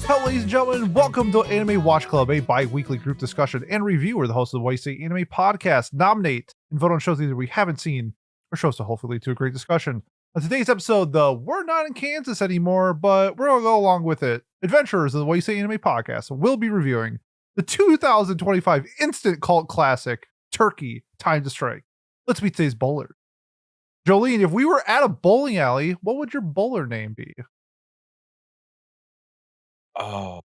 Hello, ladies and gentlemen. Welcome to Anime Watch Club, a bi-weekly group discussion and review where the host of the White State Anime Podcast nominate and vote on shows either we haven't seen or shows to hopefully lead to a great discussion. On today's episode, we're not in Kansas anymore, but we're going to go along with it. Adventurers of the White State Anime Podcast will be reviewing the 2025 instant cult classic, Turkey, Time to Strike. Let's meet today's bowler. Jolene, if we were at a bowling alley, what would your bowler name be? Oh,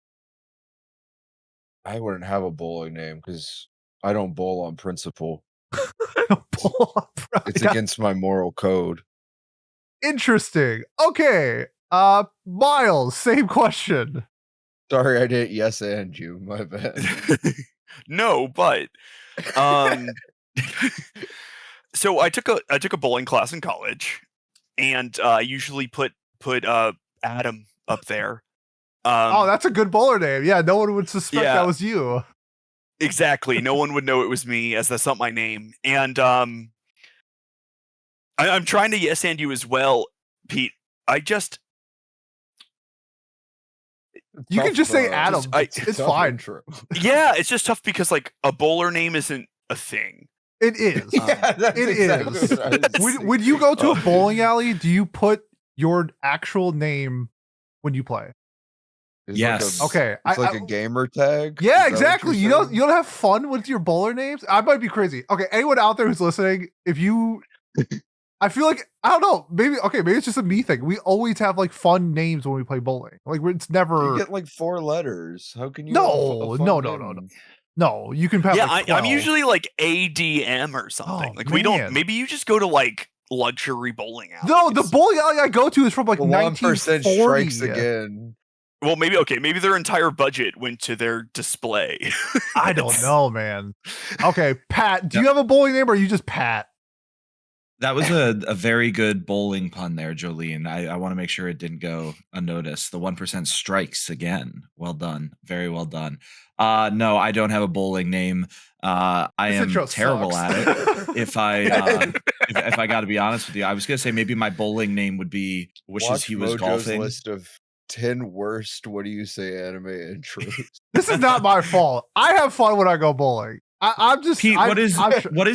I wouldn't have a bowling name because I don't bowl on principle. It's against my moral code. Interesting. Okay. Miles, same question. Sorry, I didn't yes and you. My bad. No, but so I took a bowling class in college, and I usually put Adam up there. Oh, that's a good bowler name. Yeah, no one would suspect that was you. Exactly. No one would know it was me, as that's not my name. And I'm trying to yes and you as well, Pete. You can just say Adam. It's fine. Yeah, it's just tough because like a bowler name isn't a thing. It is. It is. When you go to a bowling alley, do you put your actual name when you play? Yes. Okay. It's like a gamer tag. Yeah, exactly. You don't have fun with your bowler names? I might be crazy. Okay, anyone out there who's listening, if you I feel like I don't know, maybe it's just a me thing. We always have like fun names when we play bowling. Like it's never You get like 4 letters. How can you No, you can have I'm usually like ADM or something. We don't maybe you just go to like luxury bowling alleys. No, the bowling alley I go to is from like 1940. 1% strikes again. Well, maybe their entire budget went to their display. I don't know, man. Okay, Pat, do you have a bowling name or are you just Pat? That was a very good bowling pun there, Jolene. I want to make sure it didn't go unnoticed. The 1% strikes again. Well done. Very well done. No, I don't have a bowling name. I am terrible at it. If I got to be honest with you, I was going to say maybe my bowling name would be Wishes He Was Golfing. List of 10 worst what do you say anime intros. This is not my fault. I have fun when I go bowling. I'm just Pete. What is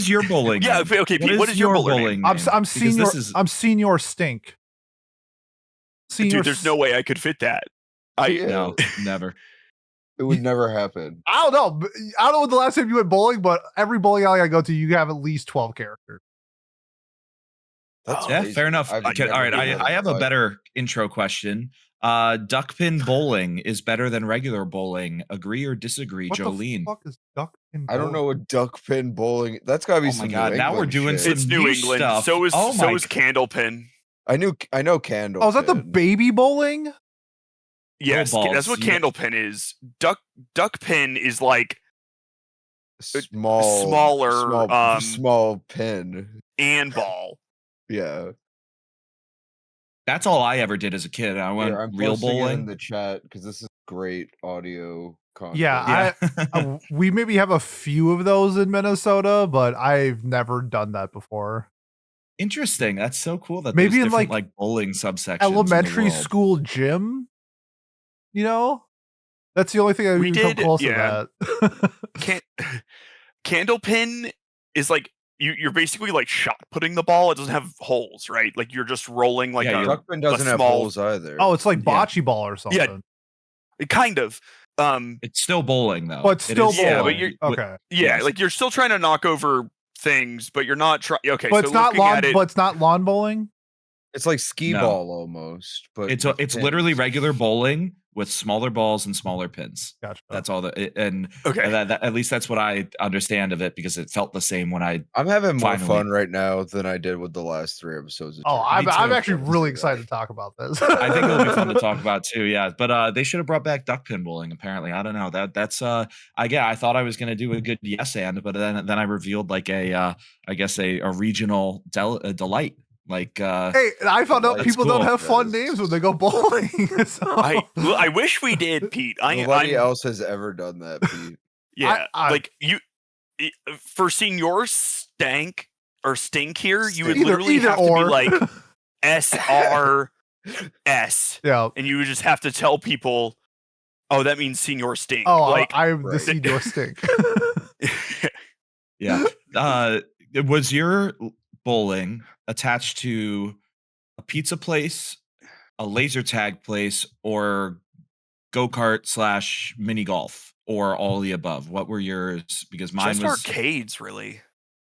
your bowling? Yeah, name? Okay. Pete, what is your bowling? I'm senior stink. Dude, there's no way I could fit that. No, never. It would never happen. I don't know when the last time you went bowling, but every bowling alley I go to, you have at least 12 characters. Yeah, fair enough. All right, I have a better intro question. Duckpin bowling is better than regular bowling. Agree or disagree, Jolene? What the fuck is duckpin bowling? I don't know what duckpin bowling. That's gotta be some New England now we're doing shit. It's New England. Stuff. So is Candlepin. I know Candlepin. Oh, is that the baby bowling? Yes, that's what Candlepin is. Duckpin is like small pin and ball. Yeah. That's all I ever did as a kid. I went real bowling in the chat because this is great audio content. Yeah. We maybe have a few of those in Minnesota, but I've never done that before. Interesting. That's so cool that maybe there's in like bowling subsections. Elementary school gym. You know, that's the only thing I come close to that. Candlepin is like you're basically like shot putting the ball. It doesn't have holes, right? Like you're just rolling like Duckpin doesn't have holes either. Oh, it's like bocce ball or something. Yeah, kind of. It's still bowling though. But still bowling. Yeah, but you're okay. Yeah, like you're still trying to knock over things, but you're not trying. Okay, but it's not lawn. But it's not lawn bowling. It's like skee ball almost, but it's literally regular bowling with smaller balls and smaller pins. Gotcha. That's all that at least that's what I understand of it because it felt the same when I'm having more fun right now than I did with the last 3 episodes. I'm actually really excited to talk about this. I think it'll be fun to talk about too. Yeah, but they should have brought back duckpin bowling. Apparently, I don't know. That's I thought I was gonna do a good yes and, but then I revealed like a regional delight. Like, hey, I found out people don't have fun names when they go bowling. So. I wish we did, Pete. Nobody else has ever done that, Pete. Yeah, like you for senior stink here, you would literally have to be like SRS. Yeah, and you would just have to tell people Oh, that means Senior Stink. Oh, like I'm the right. senior stink. Yeah. Was your bowling attached to a pizza place, a laser tag place, or go-kart / mini golf, or all the above? What were yours? Because mine just was arcades, really.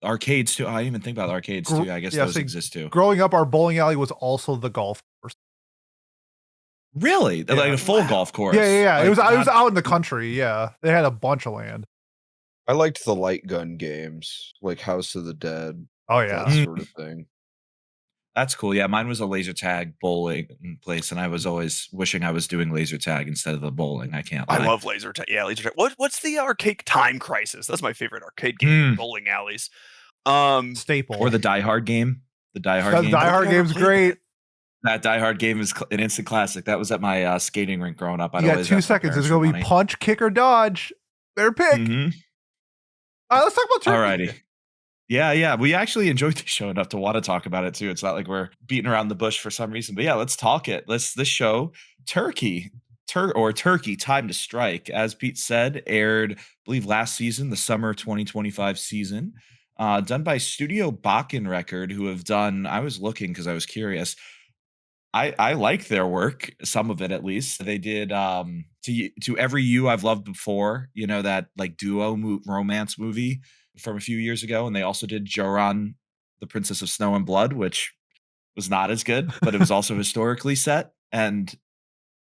arcades too. I didn't even think about arcades too. I guess Yeah, those see, exist too. growing up, our bowling alley was also the golf course. Really? Like Yeah. a full Wow. golf course? Yeah. Like, It was not- out in the country. Yeah, they had a bunch of land. I liked the light gun games, like House of the Dead, Oh that yeah. Mm. sort of thing. That's cool. Yeah, mine was a laser tag bowling place, and I was always wishing I was doing laser tag instead of the bowling. I can't lie. I love laser tag. Yeah, laser tag. What's the arcade Time Crisis? That's my favorite arcade game. Mm. Bowling alleys. Staple. Or the Die Hard game. The Die Hard the game. Die Hard I never game's played great. That Die Hard game is an instant classic. That was at my skating rink growing up. I'd You got always 2 ask my seconds. It's parents for gonna be money. punch, kick, or dodge. Their pick. Mhm. All right, let's talk about turkey. Alrighty. Yeah. We actually enjoyed the show enough to want to talk about it too. It's not like we're beating around the bush for some reason. But yeah, let's talk it. This show, Turkey, Turkey, Time to Strike, as Pete said, aired, I believe, last season, the summer 2025 season. Done by Studio Bakken Record, who have done, I was looking because I was curious. I like their work, some of it at least. They did to Every You I've Loved Before, that like duo romance movie from a few years ago, and they also did Joran, the Princess of Snow and Blood, which was not as good, but it was also historically set and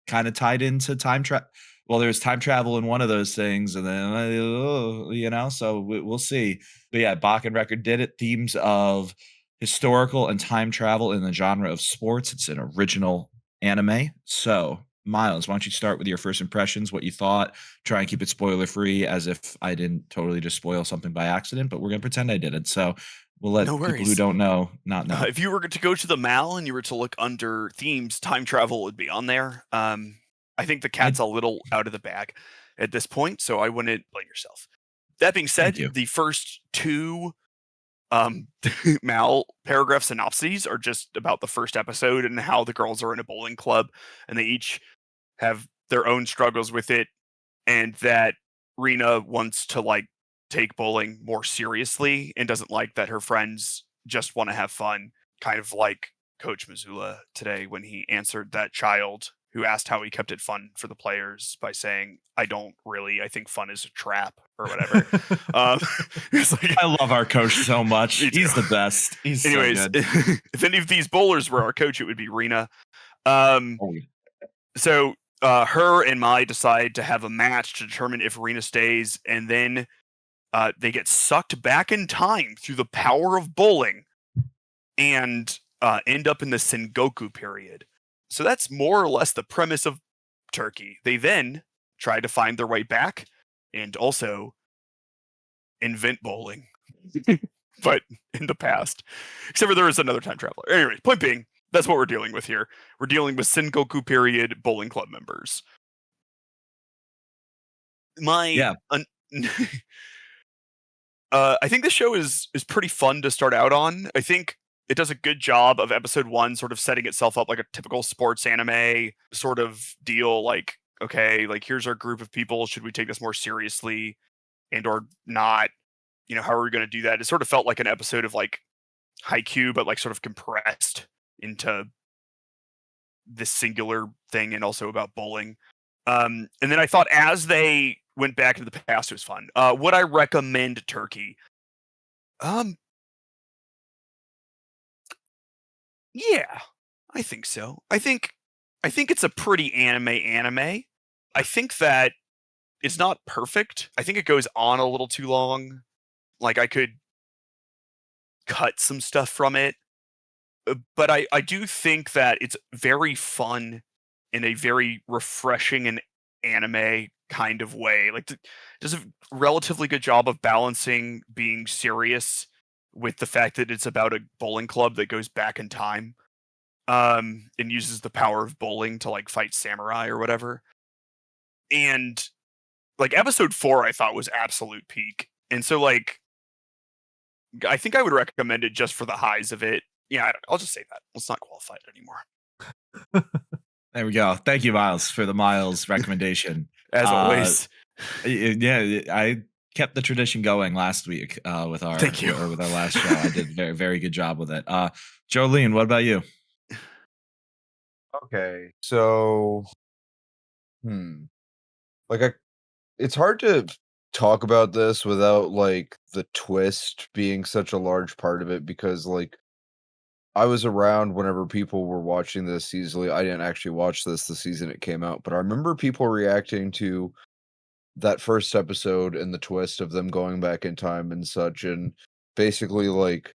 kind of tied into time travel. Well, there's time travel in one of those things, and then so we'll see. But yeah, Bakken Record did it. Themes of historical and time travel in the genre of sports. It's an original anime. So, Miles, why don't you start with your first impressions, what you thought? Try and keep it spoiler free, as if I didn't totally just spoil something by accident, but we're gonna pretend I didn't. So we'll let No people who worries. don't know not know. If you were to go to the mall and you were to look under themes, time travel would be on there. I think the cat's a little out of the bag at this point, so I wouldn't blame yourself. That being said, you. the first 2 Mal paragraph synopses are just about the first episode and how the girls are in a bowling club and they each have their own struggles with it, and that Rena wants to like take bowling more seriously and doesn't like that her friends just want to have fun, kind of like Coach Missoula today when he answered that child who asked how he kept it fun for the players by saying, I think fun is a trap or whatever. It's like, I love our coach so much. Me too. He's the best. He's anyways, so good. if any of these bowlers were our coach, it would be Rena. Oh, So her and Mai decide to have a match to determine if Rena stays, and then they get sucked back in time through the power of bowling and end up in the Sengoku period. So that's more or less the premise of Turkey. They then try to find their way back and also invent bowling, but in the past. Except for there is another time traveler. Anyway, point being, that's what we're dealing with here. We're dealing with Sengoku period bowling club members. I think this show is pretty fun to start out on. I think it does a good job of episode 1 sort of setting itself up like a typical sports anime sort of deal. Like, okay, like here's our group of people. Should we take this more seriously and or not? How are we going to do that? It sort of felt like an episode of like Haikyuu, but like sort of compressed into this singular thing and also about bowling. And then I thought as they went back into the past, it was fun. Would I recommend Turkey? Yeah, I think so. I think it's a pretty anime. I think that it's not perfect. I think it goes on a little too long. Like I could cut some stuff from it. But I do think that it's very fun in a very refreshing and anime kind of way. Like does a relatively good job of balancing being serious with the fact that it's about a bowling club that goes back in time and uses the power of bowling to like fight samurai or whatever. And like episode 4 I thought was absolute peak. And so like I think I would recommend it just for the highs of it. Yeah, I'll just say that. Let's not qualify it anymore. There we go. Thank you, Miles, for the Miles recommendation. As always. Yeah, I kept the tradition going last week with our Thank you. with our last show. I did a very, very good job with it. Jolene, what about you? Okay, so like it's hard to talk about this without like the twist being such a large part of it because like I was around whenever people were watching this easily. I didn't actually watch this the season it came out, but I remember people reacting to that first episode and the twist of them going back in time and such, and basically like,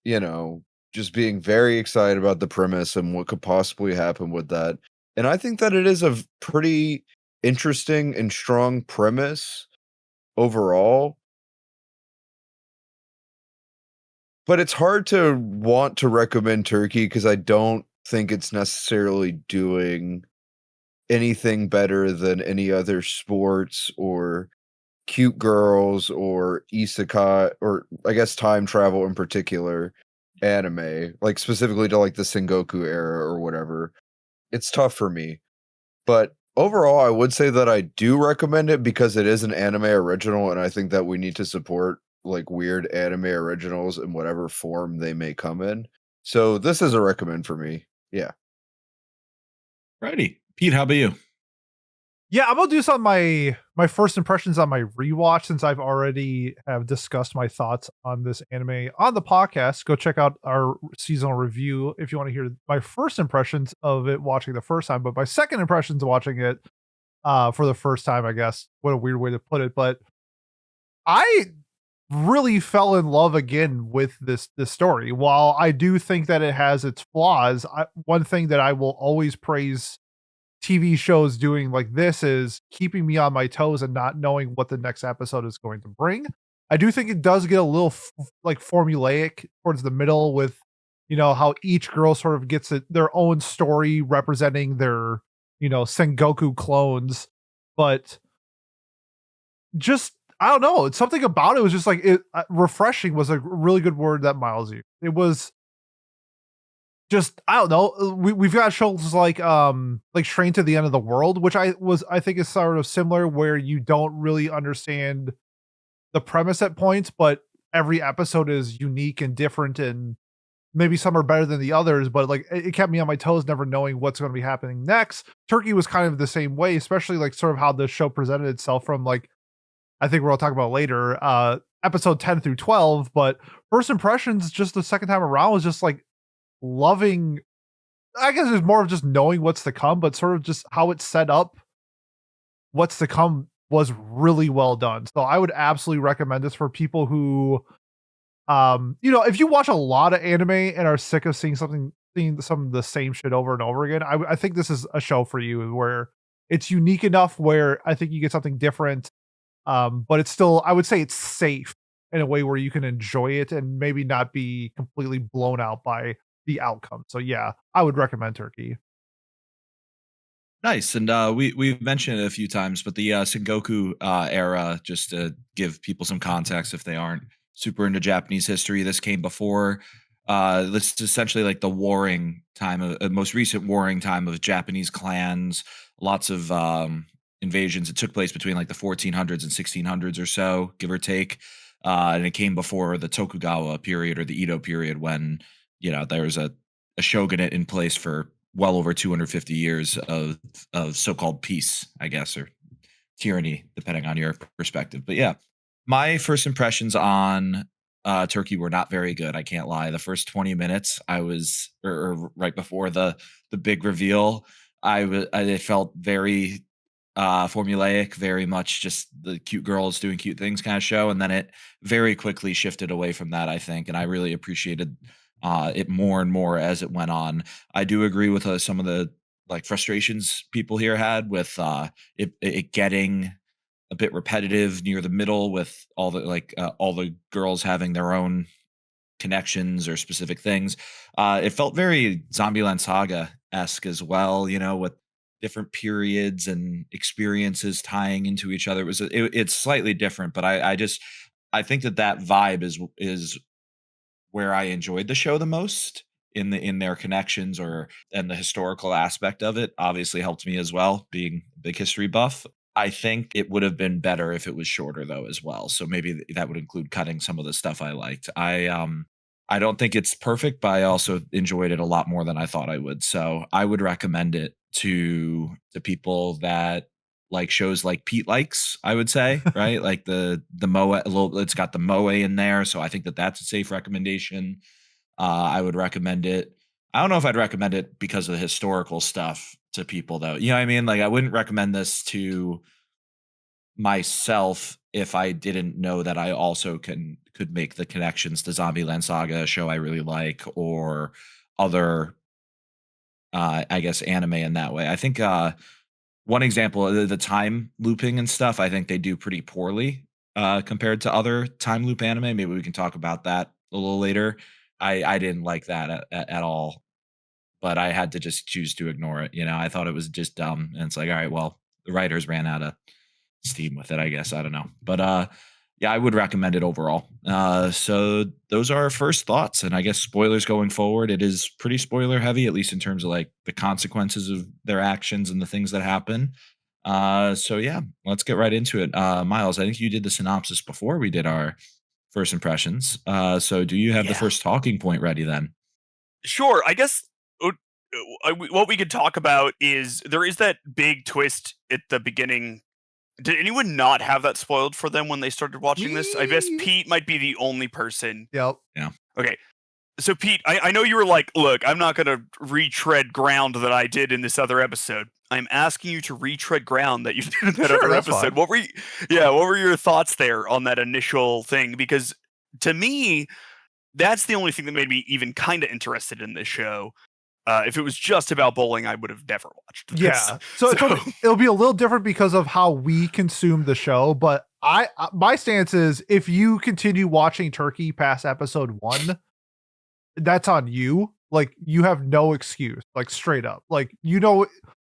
you know, just being very excited about the premise and what could possibly happen with that. And I think that it is a pretty interesting and strong premise overall. But it's hard to want to recommend Turkey because I don't think it's necessarily doing anything better than any other sports or cute girls or isekai or I guess time travel in particular anime, like specifically to like the Sengoku era or whatever. It's tough for me. But overall, I would say that I do recommend it because it is an anime original, and I think that we need to support like weird anime originals in whatever form they may come in. So this is a recommend for me. Yeah. Righty. Pete, how about you? Yeah, I'm gonna do some of my first impressions on my rewatch since I've already have discussed my thoughts on this anime on the podcast. Go check out our seasonal review if you want to hear my first impressions of it watching the first time. But my second impressions watching it for the first time, I guess. What a weird way to put it, but I really fell in love again with this story. While I do think that it has its flaws, one thing that I will always praise TV shows doing like this is keeping me on my toes and not knowing what the next episode is going to bring. I do think it does get a little like formulaic towards the middle with, you know, how each girl sort of gets their own story representing their, you know, Sengoku clones. But just, I don't know. It's something about it was just like refreshing was a really good word that Miles used. It was just, I don't know. We've got shows like Train to the End of the World, which I think is sort of similar, where you don't really understand the premise at points, but every episode is unique and different, and maybe some are better than the others. But like it kept me on my toes, never knowing what's going to be happening next. Turkey was kind of the same way, especially like sort of how the show presented itself from like, I think we'll talk about later, episode 10 through 12. But first impressions, just the second time around, was just like loving, I guess it's more of just knowing what's to come, but sort of just how it's set up what's to come was really well done. So I would absolutely recommend this for people who you know, if you watch a lot of anime and are sick of seeing some of the same shit over and over again, I think this is a show for you where it's unique enough where I think you get something different. But it's still, I would say it's safe in a way where you can enjoy it and maybe not be completely blown out by the outcome. So yeah, I would recommend Turkey. Nice. And we've mentioned it a few times, but the Sengoku era, just to give people some context if they aren't super into Japanese history, this came before. This is essentially like the warring time, of most recent warring time of Japanese clans, lots of invasions. It took place between like the 1400s and 1600s or so, give or take. And it came before the Tokugawa period or the Edo period when, you know, there was a shogunate in place for well over 250 years of so-called peace, I guess, or tyranny, depending on your perspective. But yeah, my first impressions on Turkey were not very good. I can't lie. The first 20 minutes, I was, or right before the big reveal, I felt very formulaic, very much just the cute girls doing cute things kind of show, and then it very quickly shifted away from that, I think, and I really appreciated it more and more as it went on. I do agree with some of the like frustrations people here had with it getting a bit repetitive near the middle with all the girls having their own connections or specific things. It felt very Zombieland Saga esque as well, you know, with different periods and experiences tying into each other. It's slightly different, but I think that vibe is where I enjoyed the show the most. in their connections and the historical aspect of it obviously helped me as well, being a big history buff. I think it would have been better if it was shorter though as well. So maybe that would include cutting some of the stuff I liked. I don't think it's perfect, but I also enjoyed it a lot more than I thought I would. So I would recommend it to people that like shows like Pete likes, I would say, right? Like the Moe, it's got the Moe in there. So I think that's a safe recommendation. I would recommend it. I don't know if I'd recommend it because of the historical stuff to people though. You know what I mean? Like I wouldn't recommend this to myself if I didn't know that I also could make the connections to Zombieland Saga, a show I really like, or other I guess anime in that way. I think one example, the time looping and stuff, I think they do pretty poorly compared to other time loop anime. Maybe we can talk about that a little later. I didn't like that at all, but I had to just choose to ignore it. You know, I thought it was just dumb, and it's like, all right, well, the writers ran out of steam with it, I guess. I don't know, but yeah, I would recommend it overall. So those are our first thoughts, and I guess spoilers going forward. It is pretty spoiler heavy, at least in terms of like the consequences of their actions and the things that happen. So yeah, let's get right into it. Miles, I think you did the synopsis before we did our first impressions. So do you have the Yeah. first talking point ready then? Sure. I guess what we could talk about is there is that big twist at the beginning. Did anyone not have that spoiled for them when they started watching this? I guess Me. Pete might be the only person. Yep. Okay. So Pete, I know you were like, look, I'm not going to retread ground that I did in this other episode. I'm asking you to retread ground that you did in that Sure, other that's episode. fine. What were your thoughts there on that initial thing? Because to me, that's the only thing that made me even kind of interested in this show. If it was just about bowling, I would have never watched this. Yeah. So it'll be a little different because of how we consume the show. But my stance is if you continue watching Turkey past episode 1, that's on you. Like you have no excuse, like straight up. Like, you know,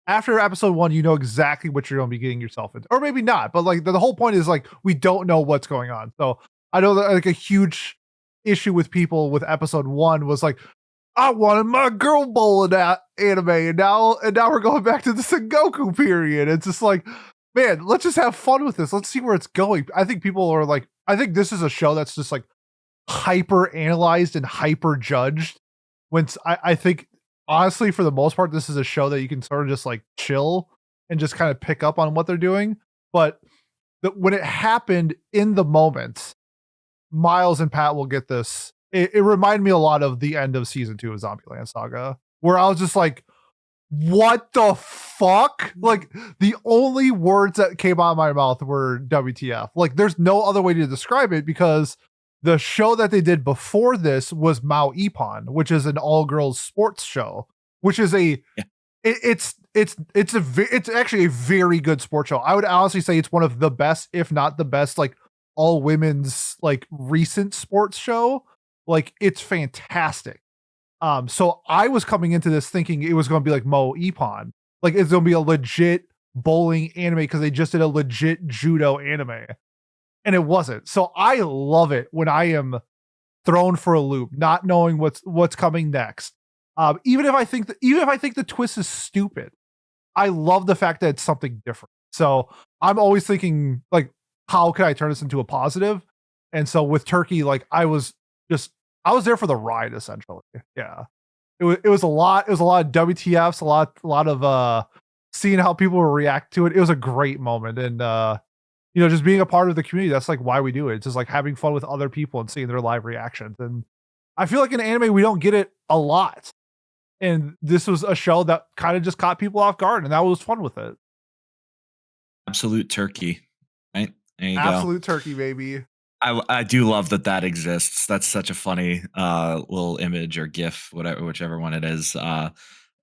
after episode 1, you know exactly what you're going to be getting yourself into, or maybe not. But like the whole point is like, we don't know what's going on. So I know that like a huge issue with people with episode 1 was like, I wanted my girl bowling anime, and now we're going back to the Sengoku period. It's just like, man, let's just have fun with this. Let's see where it's going. I think people are like, I think this is a show that's just like hyper analyzed and hyper judged. I think honestly, for the most part, this is a show that you can sort of just like chill and just kind of pick up on what they're doing. But when it happened in the moment, Miles and Pat will get this. It reminded me a lot of the end of season 2 of Zombieland Saga, where I was just like, what the fuck? Like, the only words that came out of my mouth were WTF. Like, there's no other way to describe it, because the show that they did before this was Mao Ippon, which is an all-girls sports show, which is it's actually a very good sports show. I would honestly say it's one of the best, if not the best, like all women's like recent sports show. Like, it's fantastic. So I was coming into this thinking it was going to be like Mo Ippon. Like, it's going to be a legit bowling anime because they just did a legit judo anime. And it wasn't. So I love it when I am thrown for a loop, not knowing what's coming next. Even if I think the twist is stupid, I love the fact that it's something different. So I'm always thinking like, how can I turn this into a positive? And so with Turkey, like I was there for the ride, essentially. Yeah. It was a lot of WTFs, a lot of seeing how people will react to it. It was a great moment. And you know, just being a part of the community, that's like why we do it. It's just like having fun with other people and seeing their live reactions. And I feel like in anime we don't get it a lot. And this was a show that kind of just caught people off guard, and that was fun with it. Absolute turkey. Right? There you Absolute turkey, baby. I do love that exists. That's such a funny little image or GIF, whichever one it is.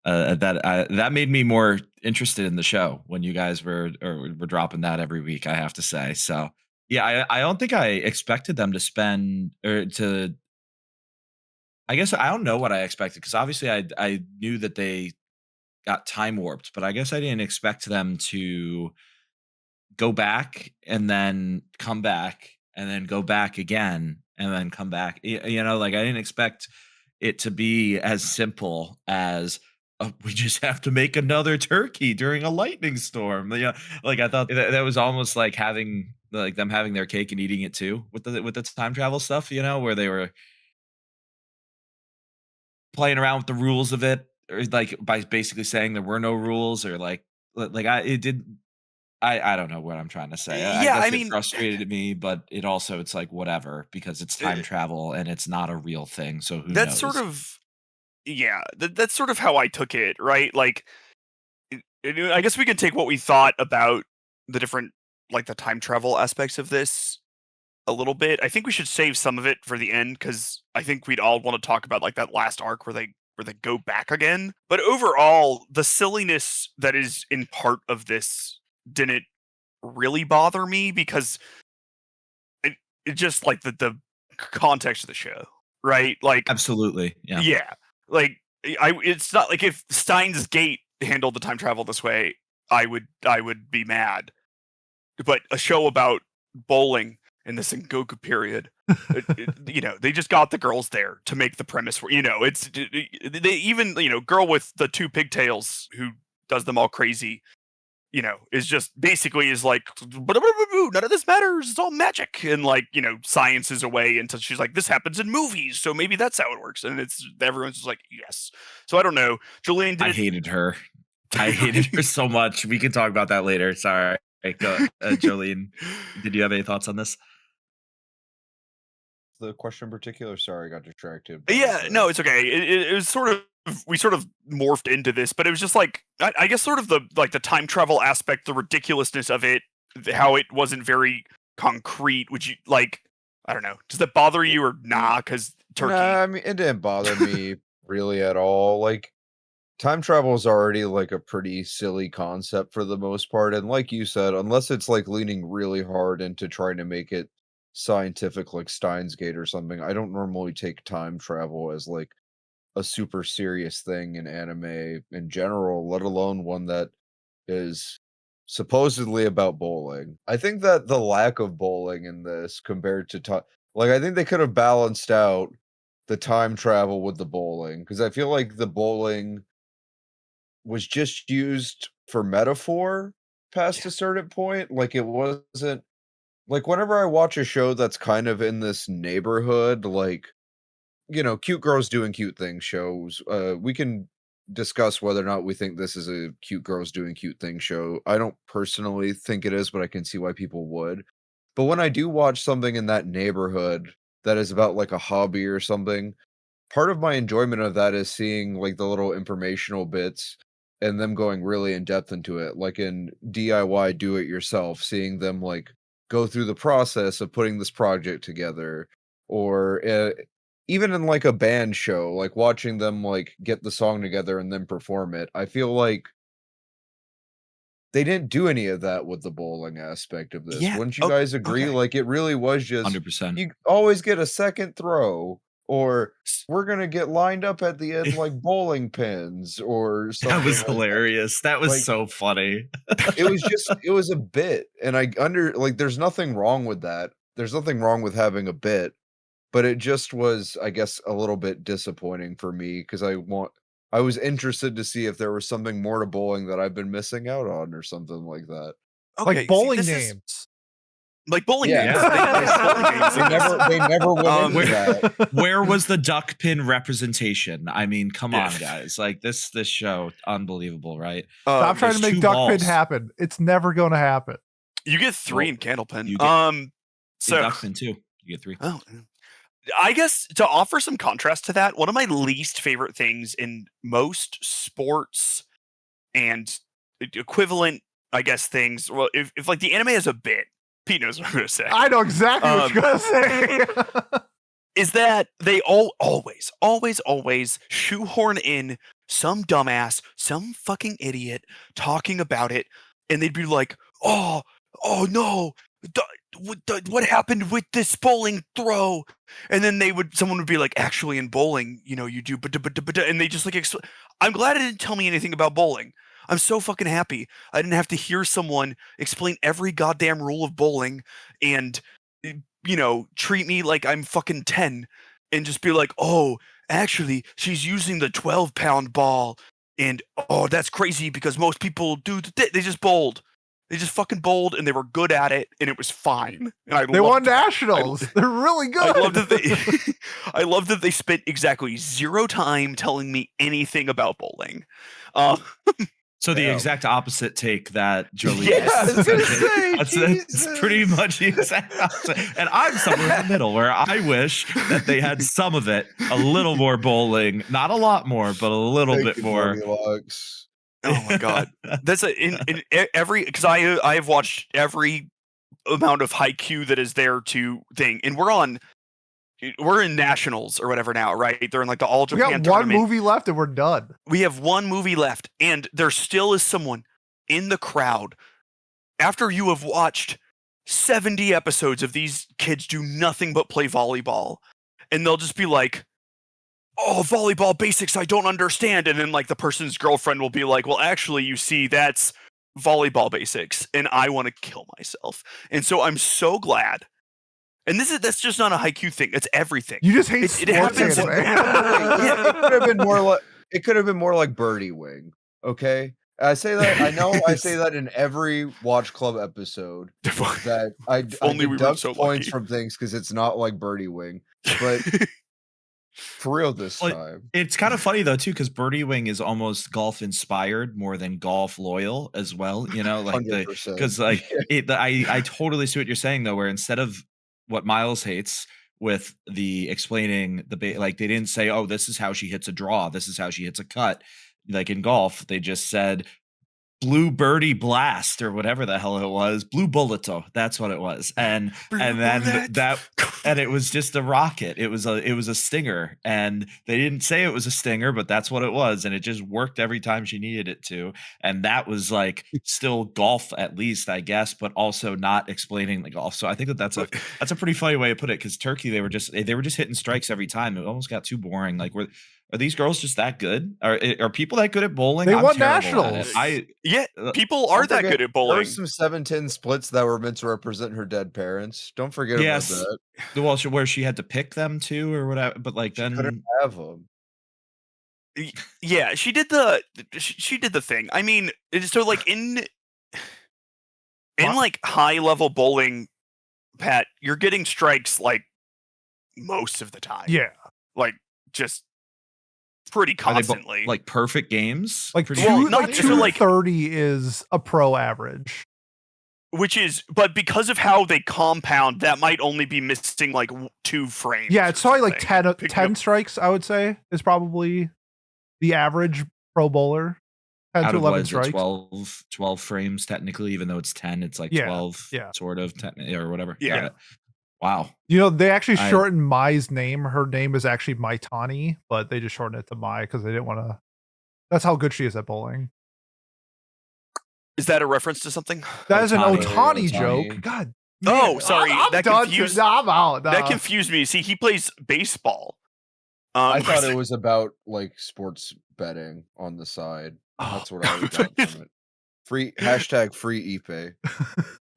That made me more interested in the show when you guys were dropping that every week, I have to say. So yeah, I don't think I expected them to spend or to. I guess I don't know what I expected, because obviously I knew that they got time warped, but I guess I didn't expect them to go back and then come back and then go back again and then come back. You know, like I didn't expect it to be as simple as we just have to make another turkey during a lightning storm. Yeah, like I thought that was almost like having like them having their cake and eating it too with the time travel stuff, where they were playing around with the rules of it, or like by basically saying there were no rules, or I don't know what I'm trying to say. I Yeah, guess I it mean, frustrated me, but it's like whatever because it's time travel and it's not a real thing. So who that's knows? sort of that's sort of how I took it, right? Like, I guess we can take what we thought about the different, like, the time travel aspects of this a little bit. I think we should save some of it for the end because I think we'd all want to talk about like that last arc where they go back again. But overall, the silliness that is in part of this didn't really bother me because it just like the context of the show, right? Like, Absolutely, yeah. yeah, like it's not like if Steins Gate handled the time travel this way, I would be mad. But a show about bowling in the Sengoku period, they just got the girls there to make the premise for, it's they even, girl with the two pigtails who does them all crazy, is just basically is like, none of this matters, it's all magic, and like, science is away until she's like, this happens in movies, so maybe that's how it works, and it's everyone's just like, yes. So I don't know, Julian, I hated her. I hated her so much. We can talk about that later. Sorry. Go, Jolene, did you have any thoughts on this? The question in particular? Sorry, I got distracted. Yeah, no, it's okay. It was sort of, we sort of morphed into this, but it was just like, I guess sort of the time travel aspect, the ridiculousness of it, how it wasn't very concrete. Would you like, I don't know, does that bother you or nah? Because turkey. Nah, I mean, it didn't bother me really at all. Like, time travel is already like a pretty silly concept for the most part, and like you said, unless it's like leaning really hard into trying to make it scientific like Steins Gate or something, I don't normally take time travel as like a super serious thing in anime in general, let alone one that is supposedly about bowling. I think that the lack of bowling in this compared to like I think they could have balanced out the time travel with the bowling, because I feel like the bowling was just used for metaphor past a certain point. Like it wasn't like whenever I watch a show that's kind of in this neighborhood, like cute girls doing cute things shows. We can discuss whether or not we think this is a cute girls doing cute things show. I don't personally think it is, but I can see why people would. But when I do watch something in that neighborhood that is about like a hobby or something, part of my enjoyment of that is seeing like the little informational bits and them going really in depth into it, like in DIY do it yourself, seeing them like go through the process of putting this project together, or even in like a band show, like watching them like get the song together and then perform it. I feel like they didn't do any of that with the bowling aspect of this. Yeah, Wouldn't you guys agree? okay. Like it really was just 100%. you always get a second throw, or we're gonna get lined up at the end like bowling pins or something. That was like hilarious. That was Like, so funny. it was a bit, and there's nothing wrong with that. There's nothing wrong with having a bit, but it just was, I guess, a little bit disappointing for me because I was interested to see if there was something more to bowling that I've been missing out on or something like that. Okay, like bowling see, names. like bowling Yeah. names. Bowling names. They never went into that. Where was the duck pin representation? I mean, come Yeah. on, guys. Like this show, unbelievable, right? Stop trying to there's make two duck pin balls. happen. It's never going to happen. You get 3 Well, in Candlepin. you get- So duck pin too. You get 3. oh, I guess to offer some contrast to that, one of my least favorite things in most sports and equivalent, I guess, things. Well, if like the anime has a bit, Pete knows what I'm going to say. I know exactly what you're going to say. Is that they always shoehorn in some dumbass, some fucking idiot talking about it, and they'd be like, oh no, what happened with this bowling throw? And then someone would be like, actually in bowling, you do, and they just like, I'm glad it didn't tell me anything about bowling. I'm so fucking happy I didn't have to hear someone explain every goddamn rule of bowling and treat me like I'm fucking 10 and just be like, oh, actually, she's using the 12-pound ball, and oh, that's crazy because most people do. They just bowled. They just fucking bowled, and they were good at it, and it was fine. And They won nationals. They're really good. I love that they. I love that they spent exactly 0 time telling me anything about bowling. So the exact opposite take that Jolie. Yeah, I was gonna say, that's pretty much the exact opposite. And I'm somewhere in the middle where I wish that they had some of it, a little more bowling, not a lot more, but a little bit more. Goldilocks. Oh my god, that's in every, because I have watched every amount of Haikyuu that is there to thing, and we're in nationals or whatever now, right? They're in like the All We Japan got one tournament. movie left and we're done. We have one movie left, and there still is someone in the crowd after you have watched 70 episodes of these kids do nothing but play volleyball, and they'll just be like, oh, volleyball basics I don't understand, and then like the person's girlfriend will be like, well, actually, you see, that's volleyball basics, and I want to kill myself. And so I'm so glad. And that's just not a Haikyuu thing. It's everything. You just hate It sports happens. anime. Yeah, it could have been more like Birdie Wing. Okay, I say that. I know I say that in every Watch Club episode. That I Only we were deduct so points lucky. from things because it's not like Birdie Wing, but for real this time. It's kind of funny though too, because Birdie Wing is almost golf inspired more than golf loyal as well. You know, like 100%. because like I totally see what you're saying though, where instead of what Miles hates with the explaining like they didn't say, oh, this is how she hits a draw, this is how she hits a cut. Like in golf, they just said blue birdie blast or whatever the hell it was, blue bulleto. That's what it was, and then and it was just a rocket. It was a stinger, and they didn't say it was a stinger, but that's what it was, and it just worked every time she needed it to. And that was like still golf, at least I guess, but also not explaining the golf. So I think that's a pretty funny way to put it. Because Turkey, they were just hitting strikes every time. It almost got too boring. Like are these girls just that good? Are people that good at bowling? They I'm won terrible at nationals. Yeah, people are that good at There bowling. were some 7-10 splits that were meant to represent her dead parents. Don't forget about that. Well, where she had to pick them too or whatever, but like She couldn't have them. Yeah, she did the thing. I mean, so like in like high level bowling, Pat, you're getting strikes like most of the time. Yeah. Like just pretty constantly. Like perfect games? Like Pretty- Well, like not so, like- 230 is a pro average. But because of how they compound, that might only be missing like 2 frames. Yeah, or it's probably like something. 10 strikes, I would say, is probably the average pro bowler. 10 out to of 11 what is it, strikes. 12 frames technically, even though it's 10, it's like 12 sort of or whatever. Yeah. Got it. Wow. You know, they actually shortened Mai's name. Her name is actually Maitani, but they just shortened it to Mai because they didn't want to. That's how good she is at bowling. Is that a reference to something? That is an Ohtani. Otani joke. God. Oh, man, sorry. I'm That done. confused- Nah, I'm out. Nah. That confused me. See, he plays baseball. I thought it was about like sports betting on the side. That's what I got from it. Free Ipe.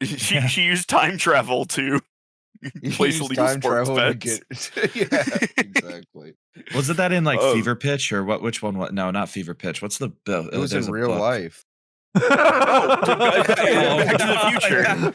She used time travel to place illegal Time sports travel bets. to get. Yeah, exactly. Wasn't that in like Oh. Fever Pitch or what? Which one? What? No, not Fever Pitch. What's the bill? It was in real life. Back to the Future.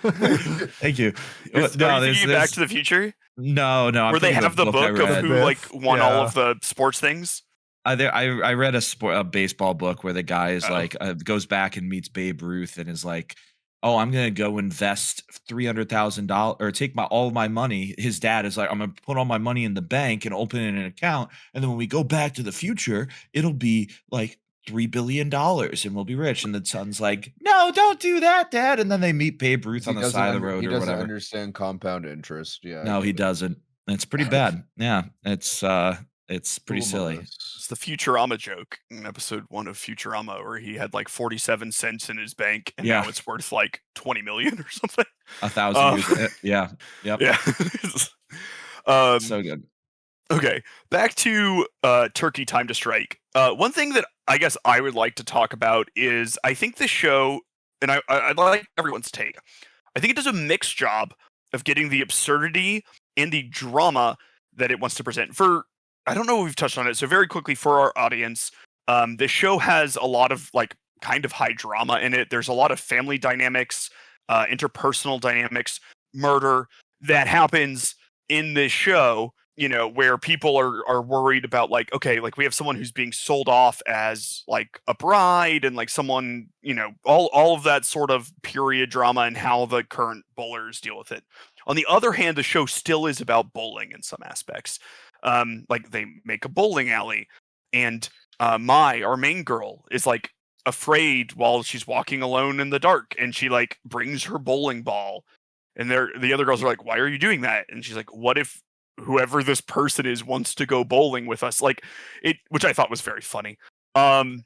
Thank you. Are you No, thinking Back to the Future? no. I'm Where they thinking have the book I of read. who like won all Yeah. of the sports things? I read a baseball book where the guy is Oh. like goes back and meets Babe Ruth and is like, oh, I'm gonna go invest $300,000 or take all of my money. His dad is like, I'm gonna put all my money in the bank and open an account, and then when we go back to the future, it'll be like $3 billion and we'll be rich. And the son's like, no, don't do that, Dad. And then they meet Babe Ruth on the side of the road He or doesn't whatever. understand compound interest. Yeah. No, he doesn't. It's pretty bad. Yeah, it's pretty silly. It's the Futurama joke in episode 1 of Futurama where he had like 47 cents in his bank and Yeah. now it's worth like 20 million or something. 1,000 years. Yeah. Yep. Yeah. So good. Okay, back to Turkey Time to Strike. One thing that I guess I would like to talk about is I think the show, and I'd like everyone's take, I think it does a mixed job of getting the absurdity and the drama that it wants to present. I don't know if we've touched on it, so very quickly for our audience, this show has a lot of like kind of high drama in it. There's a lot of family dynamics, interpersonal dynamics, murder that happens in this show, you know, where people are worried about like, okay, like we have someone who's being sold off as like a bride, and like someone, you know, all of that sort of period drama and how the current bowlers deal with it. On the other hand, the show still is about bowling in some aspects. Like they make a bowling alley, and our main girl, is like afraid while she's walking alone in the dark, and she like brings her bowling ball, and the other girls are like, why are you doing that? And she's like, what if whoever this person is wants to go bowling with us? Like it, which I thought was very funny. But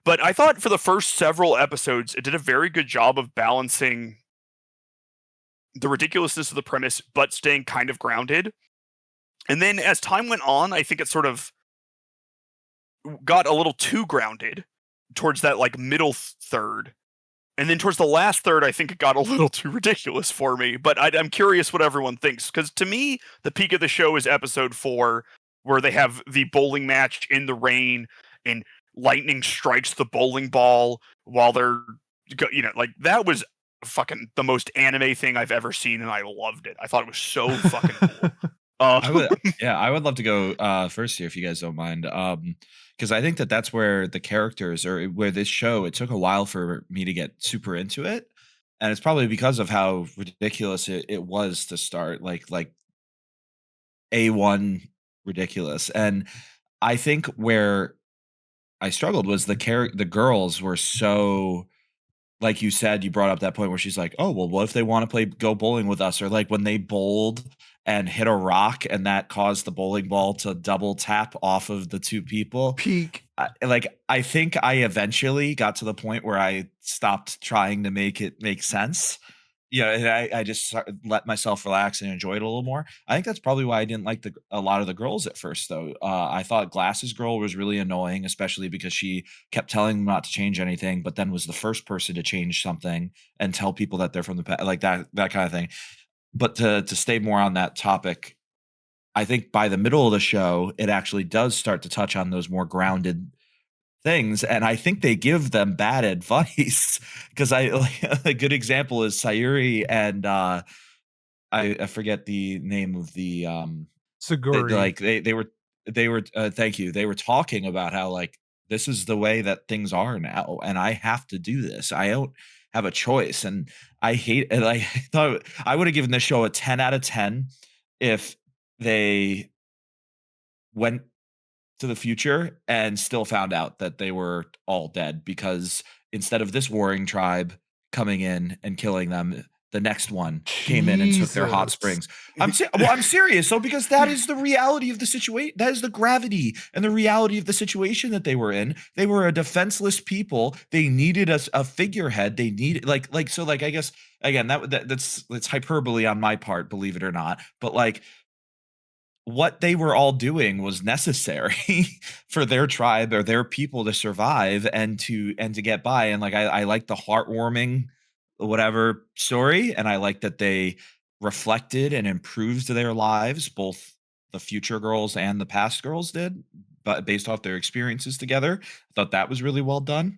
I thought for the first several episodes, it did a very good job of balancing the ridiculousness of the premise, but staying kind of grounded. And then as time went on, I think it sort of got a little too grounded towards that like middle third. And then towards the last third, I think it got a little too ridiculous for me. But I'm curious what everyone thinks. Because to me, the peak of the show is episode 4, where they have the bowling match in the rain and lightning strikes the bowling ball while they're, you know, like that was fucking the most anime thing I've ever seen. And I loved it. I thought it was so fucking cool. I would love to go first here if you guys don't mind. Because I think that's where the characters, or where this show, it took a while for me to get super into it. And it's probably because of how ridiculous it was to start, like A1 ridiculous. And I think where I struggled was the girls were so, like you said, you brought up that point where she's like, oh, well, what if they want to go bowling with us? Or like when they bowled and hit a rock and that caused the bowling ball to double tap off of the two people. Peak. I think I eventually got to the point where I stopped trying to make it make sense. You know, and I just let myself relax and enjoy it a little more. I think that's probably why I didn't like a lot of the girls at first, though. I thought Glasses Girl was really annoying, especially because she kept telling them not to change anything, but then was the first person to change something and tell people that they're from the past, like that kind of thing. But to stay more on that topic, I think by the middle of the show, it actually does start to touch on those more grounded things, and I think they give them bad advice. Because a good example is Sayuri and I forget the name of the Saguri. They were thank you. They were talking about how like this is the way that things are now, and I have to do this. I don't have a choice, and I hate it. I thought I would have given this show a 10 out of 10 if they went to the future and still found out that they were all dead, because instead of this warring tribe coming in and killing them, the next one came in and took their hot springs. I'm serious though, because that is the reality of the situation. That is the gravity and the reality of the situation that they were in. They were a defenseless people. They needed a figurehead. They needed so I guess again that's hyperbole on my part, believe it or not. But like what they were all doing was necessary for their tribe or their people to survive and to get by. And like I like the heartwarming whatever story, and I like that they reflected and improved their lives, both the future girls and the past girls did, but based off their experiences together. I thought that was really well done.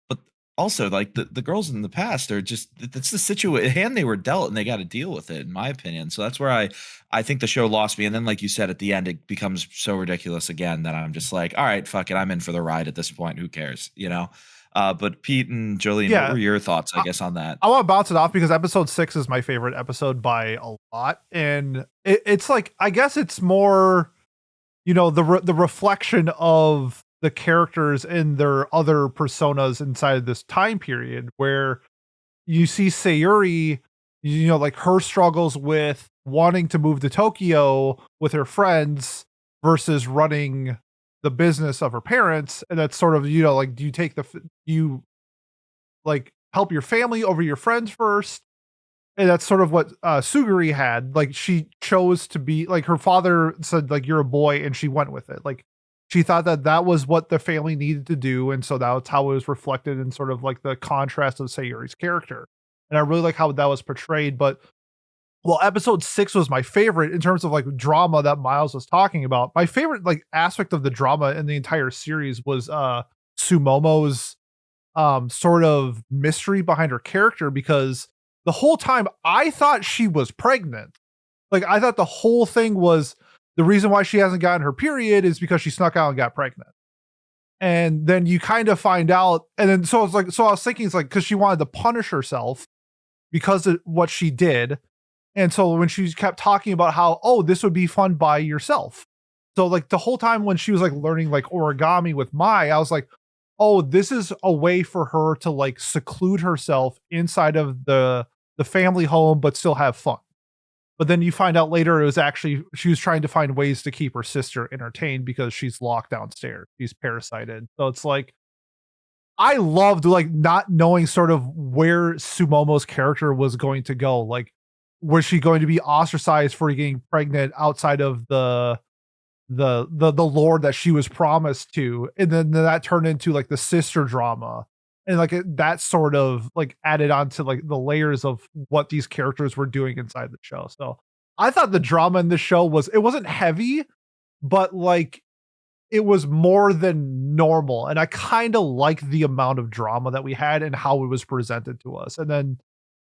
But also like the girls in the past are just, that's the hand they were dealt, and they got to deal with it, in my opinion. So that's where I think the show lost me. And then like you said, at the end it becomes so ridiculous again that I'm just like, all right, fuck it, I'm in for the ride at this point, who cares, you know? But Pete and Jolene, what were your thoughts, I guess, on that? I want to bounce it off because episode 6 is my favorite episode by a lot. And it's like, I guess it's more, you know, the reflection of the characters and their other personas inside of this time period, where you see Sayuri, you know, like her struggles with wanting to move to Tokyo with her friends versus running the business of her parents. And that's sort of, you know, like, do you take you like help your family over your friends first? And that's sort of what Suguri had. Like, she chose to be like, her father said like, you're a boy, and she went with it. Like, she thought that was what the family needed to do, and so that's how it was reflected in sort of like the contrast of Sayuri's character. And I really like how that was portrayed. But well, episode 6 was my favorite in terms of like drama that Miles was talking about. My favorite like aspect of the drama in the entire series was Sumomo's sort of mystery behind her character, because the whole time I thought she was pregnant. Like I thought the whole thing was the reason why she hasn't gotten her period is because she snuck out and got pregnant. And then you kind of find out, and then so it's like, so I was thinking it's like because she wanted to punish herself because of what she did. And so when she kept talking about how, oh, this would be fun by yourself. So like the whole time when she was like learning like origami with Mai, I was like, oh, this is a way for her to like seclude herself inside of the family home, but still have fun. But then you find out later it was actually she was trying to find ways to keep her sister entertained because she's locked downstairs. She's parasited. So it's like I loved like not knowing sort of where Sumomo's character was going to go. Like, was she going to be ostracized for getting pregnant outside of the lore that she was promised to? And then that turned into like the sister drama. And like that sort of like added on to like the layers of what these characters were doing inside the show. So I thought the drama in this show it wasn't heavy, but like it was more than normal. And I kind of liked the amount of drama that we had and how it was presented to us. And then,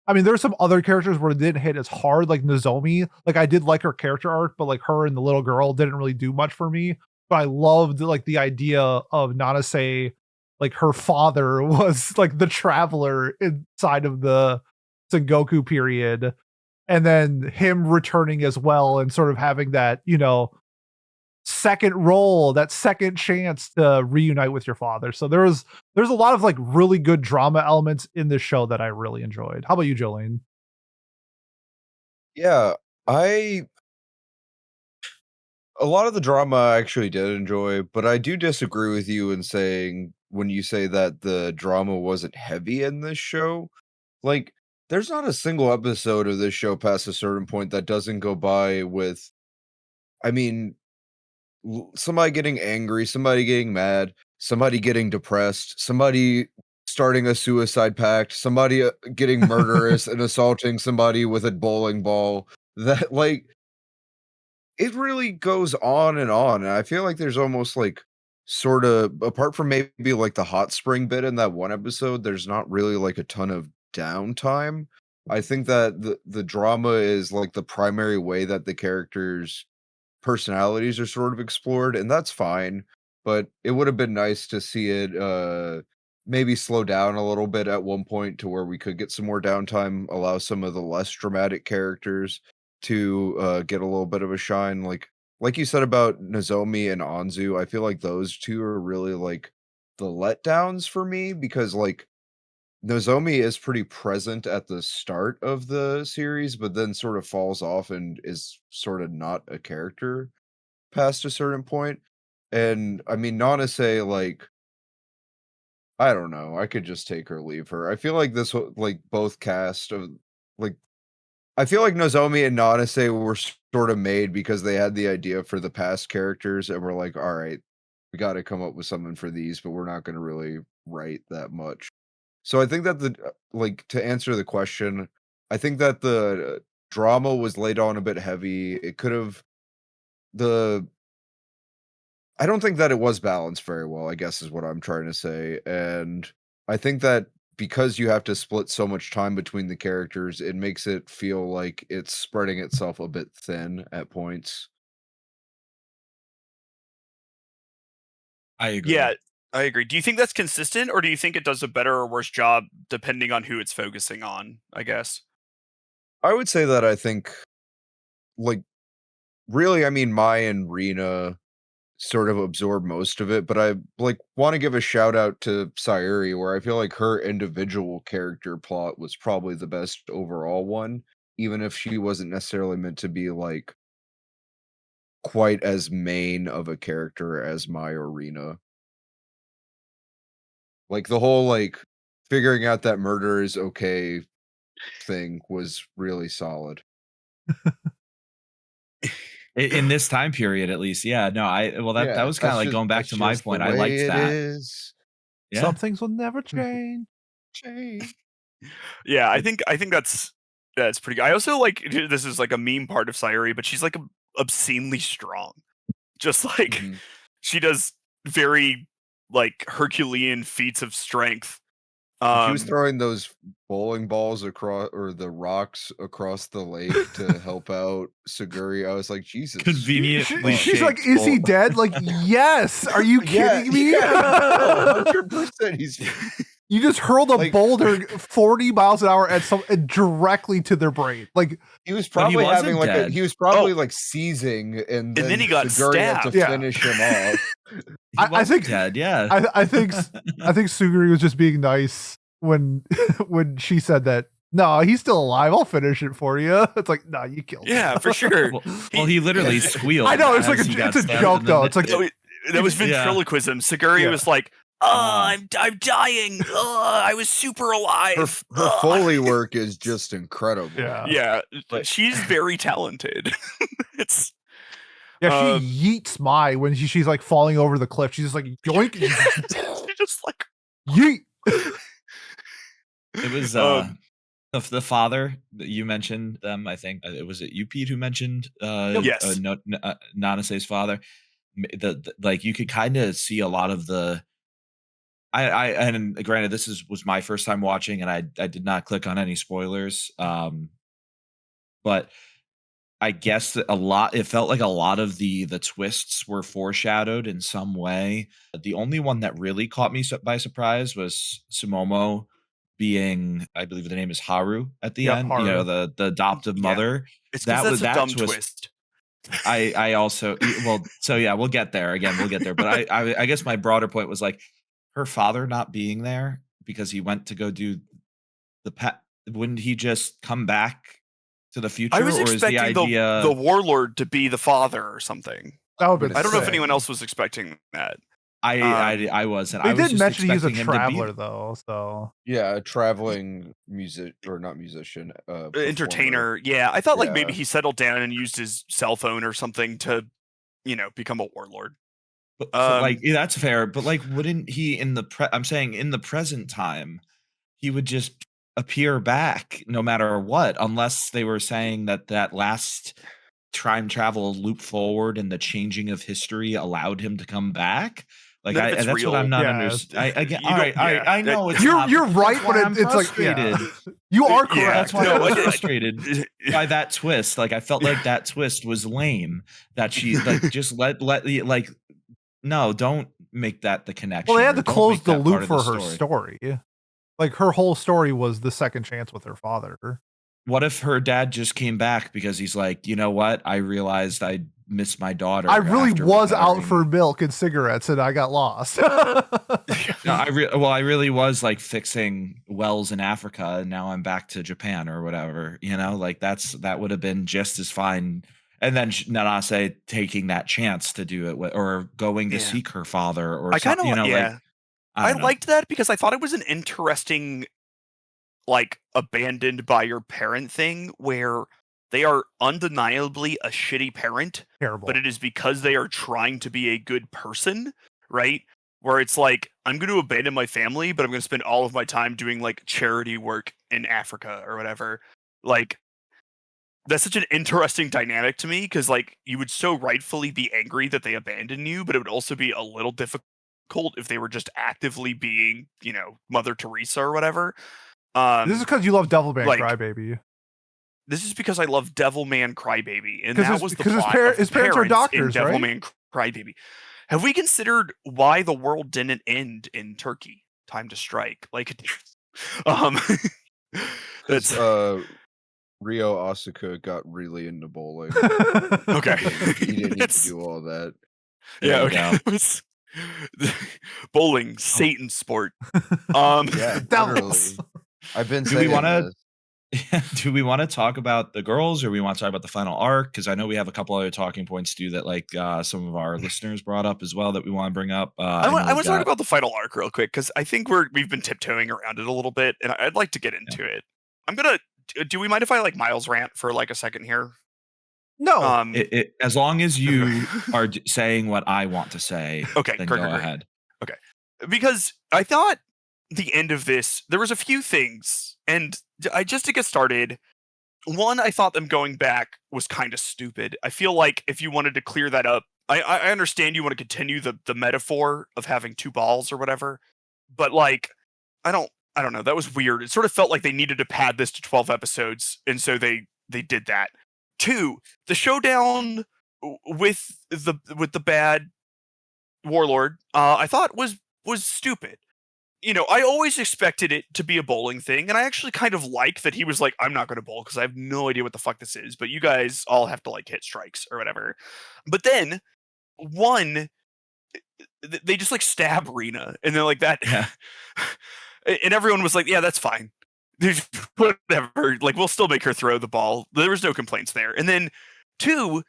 I mean, there's some other characters where it didn't hit as hard, like Nozomi. Like I did like her character arc, but like her and the little girl didn't really do much for me. But I loved like the idea of Nanase, like her father was like the traveler inside of the Sengoku period. And then him returning as well and sort of having that, you know, second role, that second chance to reunite with your father. So there's a lot of like really good drama elements in this show that I really enjoyed. How about you, Jolene? Yeah, a lot of the drama I actually did enjoy, but I do disagree with you in saying when you say that the drama wasn't heavy in this show. Like, there's not a single episode of this show past a certain point that doesn't go by with, I mean, somebody getting angry, somebody getting mad, somebody getting depressed, somebody starting a suicide pact, somebody getting murderous and assaulting somebody with a bowling ball. That like it really goes on and on. And I feel like there's almost like sort of apart from maybe like the hot spring bit in that one episode, there's not really like a ton of downtime. I think that the drama is like the primary way that the characters personalities are sort of explored, and that's fine, but it would have been nice to see it maybe slow down a little bit at one point to where we could get some more downtime, allow some of the less dramatic characters to get a little bit of a shine. Like you said about Nozomi and Anzu, I feel like those two are really like the letdowns for me because like Nozomi is pretty present at the start of the series, but then sort of falls off and is sort of not a character past a certain point. And I mean, Nanase, like, I don't know, I could just take her, leave her. I feel like like both cast of like, I feel like Nozomi and Nanase were sort of made because they had the idea for the past characters and were like, all right, we got to come up with something for these, but we're not going to really write that much. So I think that like to answer the question, I think that the drama was laid on a bit heavy. It could have the I don't think that it was balanced very well, I guess is what I'm trying to say. And I think that because you have to split so much time between the characters, it makes it feel like it's spreading itself a bit thin at points. I agree. Yeah, I agree. Do you think that's consistent, or do you think it does a better or worse job depending on who it's focusing on, I guess? I would say that I think, like, really, I mean, Mai and Rina sort of absorb most of it, but I like want to give a shout out to Sayuri, where I feel like her individual character plot was probably the best overall one, even if she wasn't necessarily meant to be like quite as main of a character as Mai or Rina. Like the whole like figuring out that murder is okay thing was really solid. In this time period, at least, yeah. No, that Yeah, was kind of like going back that's to my just the point. I way liked it that. is. Some Yeah, things will never change. Yeah, I think that's That's pretty good. I also like this is like a meme part of Sayuri, but she's like obscenely strong. Just like Mhm. she does very like Herculean feats of strength. When she was throwing those bowling balls across or the rocks across the lake to help out Suguri, I was like, Jesus. Conveniently She's like, shaped is he bowl. dead? Like, yes. Are you kidding me? Yeah, 100%. He's You just hurled a Like- boulder 40 miles an hour at some directly to their brain. Like, he was But he probably wasn't having like dead. he was probably like seizing, and then he got Suguri had to stabbed. Yeah. finish him off. He I wasn't think- dead. Yeah. I think Suguri was just being nice when when she said that. No, he's still alive. I'll finish it for you. It's like, no, you killed him. Yeah, for sure. Well, he literally squealed. I know, it's like as he got it's a stabbed joke in the though. It's like, No, that was Yeah. ventriloquism. Suguri Yeah. was like, I'm dying. I was super alive. Her Foley work is just incredible. yeah. Yeah, But- she's very talented. It's Yeah, she yeets Mai when she's like falling over the cliff. She's just like, yoink, she's just like yeet. It was the father that you mentioned them. I think it was you, Pete, who mentioned Yes. Nanase's father. The like you could kind of see a lot of the. I and granted this was my first time watching, and I did not click on any spoilers. But I guess that it felt like a lot of the twists were foreshadowed in some way. The only one that really caught me by surprise was Sumomo being, I believe the name is Haru at the Yep, end. Haru. You know, the adoptive Yeah. mother. it's That because was- that's a that dumb twist- twist. I also so yeah, we'll get there again. We'll get there. But I guess my broader point was like her father not being there because he went to go do the pet. Wouldn't he just come back to the future? I was or is the expecting idea the warlord to be the father or something. That would have But been I don't know if sick. anyone else was expecting that. I wasn't. They I was did just mention he's a expecting him to be- traveler though, so Yeah, a traveling not musician, performer. Entertainer. Yeah, I thought like maybe Yeah. he settled down and used his cell phone or something to, become a warlord. But, like that's fair, but like wouldn't he I'm saying in the present time, he would just appear back no matter what, unless they were saying that last time travel loop forward and the changing of history allowed him to come back. Like None of it's that's real. what I'm not Yeah, understanding. you All right, don't- yeah. I know it's you're not, you're but right, that's but why I'm it's like frustrated. you are Yeah, correct. That's why No, I was I- frustrated by that twist. Like I felt like that twist was lame. That she like just let like no, don't make that the connection. Well, they had or to don't close make the that part loop of for the her story. Like her whole story was the second chance with her father. What if her dad just came back because he's like, you know what? I realized I missed my daughter. I really after was out retiring." for milk and cigarettes, and I got lost. No, I really was like fixing wells in Africa, and now I'm back to Japan or whatever. You know, like that would have been just as fine. And then Nanase taking that chance to do it, or going to Yeah. seek her father, or I kind of, something. You know, yeah. like I don't know. liked that because I thought it was an interesting, like, abandoned by your parent thing where they are undeniably a shitty parent, Terrible. but it is because they are trying to be a good person, right? Where it's like, I'm going to abandon my family, but I'm going to spend all of my time doing like charity work in Africa or whatever. Like, that's such an interesting dynamic to me because, like, you would so rightfully be angry that they abandon you, but it would also be a little difficult if they were just actively being, Mother Teresa or whatever. This is because you love Devilman like, Crybaby. This is because I love Devilman Crybaby, and 'Cause that his- was the because his plot par- of his parents are in doctors, right? Devilman Crybaby. Have we considered why the world didn't end in Turkey? Time to strike. Like, that's Ryo Asuka got really into bowling. okay. He didn't need to It's- do all that. Yeah, There you okay. It was bowling, Satan sport. Yeah, Devils. literally. I've been Do saying we wanna- this. Do we want to talk about the girls, or we want to talk about the final arc? Because I know we have a couple other talking points too that like some of our listeners brought up as well that we want to bring up. I want to talk about the final arc real quick because I think we've been tiptoeing around it a little bit, and I'd like to get into it. I'm gonna. Do we mind if I like Miles rant for like a second here? No. As long as you are saying what I want to say. Okay, then great, go great, great. ahead. Because I thought the end of this, there was a few things, and just to get started, One, I thought them going back was kind of stupid. I feel like if you wanted to clear that up, I understand you want to continue the metaphor of having two balls or whatever, but like I don't know. That was weird. It sort of felt like they needed to pad this to 12 episodes, and so they did that. Two, the showdown with the bad warlord, I thought was stupid. You know, I always expected it to be a bowling thing, and I actually kind of like that he was like, I'm not going to bowl because I have no idea what the fuck this is, but you guys all have to like hit strikes or whatever. But then one, they just like stab Rena, and they're like that, Yeah. and everyone was like, yeah, that's fine. Whatever, like we'll still make her throw the ball. There was no complaints there. And then two,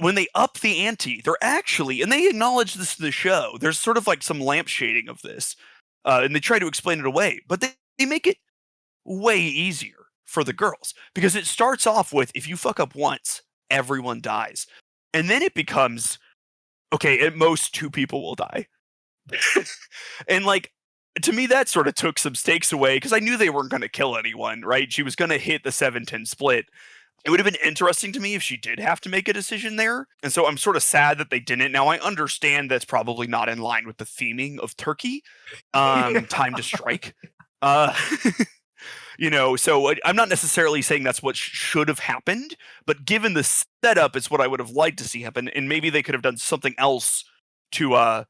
when they up the ante, they're actually, and they acknowledge this to the show, there's sort of like some lampshading of this, and they try to explain it away, but they make it way easier for the girls, because it starts off with, if you fuck up once, everyone dies. And then it becomes, okay, at most 2 people will die. And like, to me, that sort of took some stakes away, because I knew they weren't going to kill anyone, right? She was going to hit the 7-10 split. It would have been interesting to me if she did have to make a decision there. And so I'm sort of sad that they didn't. Now, I understand that's probably not in line with the theming of Turkey. Time to strike. You know, so I'm not necessarily saying that's what should have happened, but given the setup, it's what I would have liked to see happen. And maybe they could have done something else to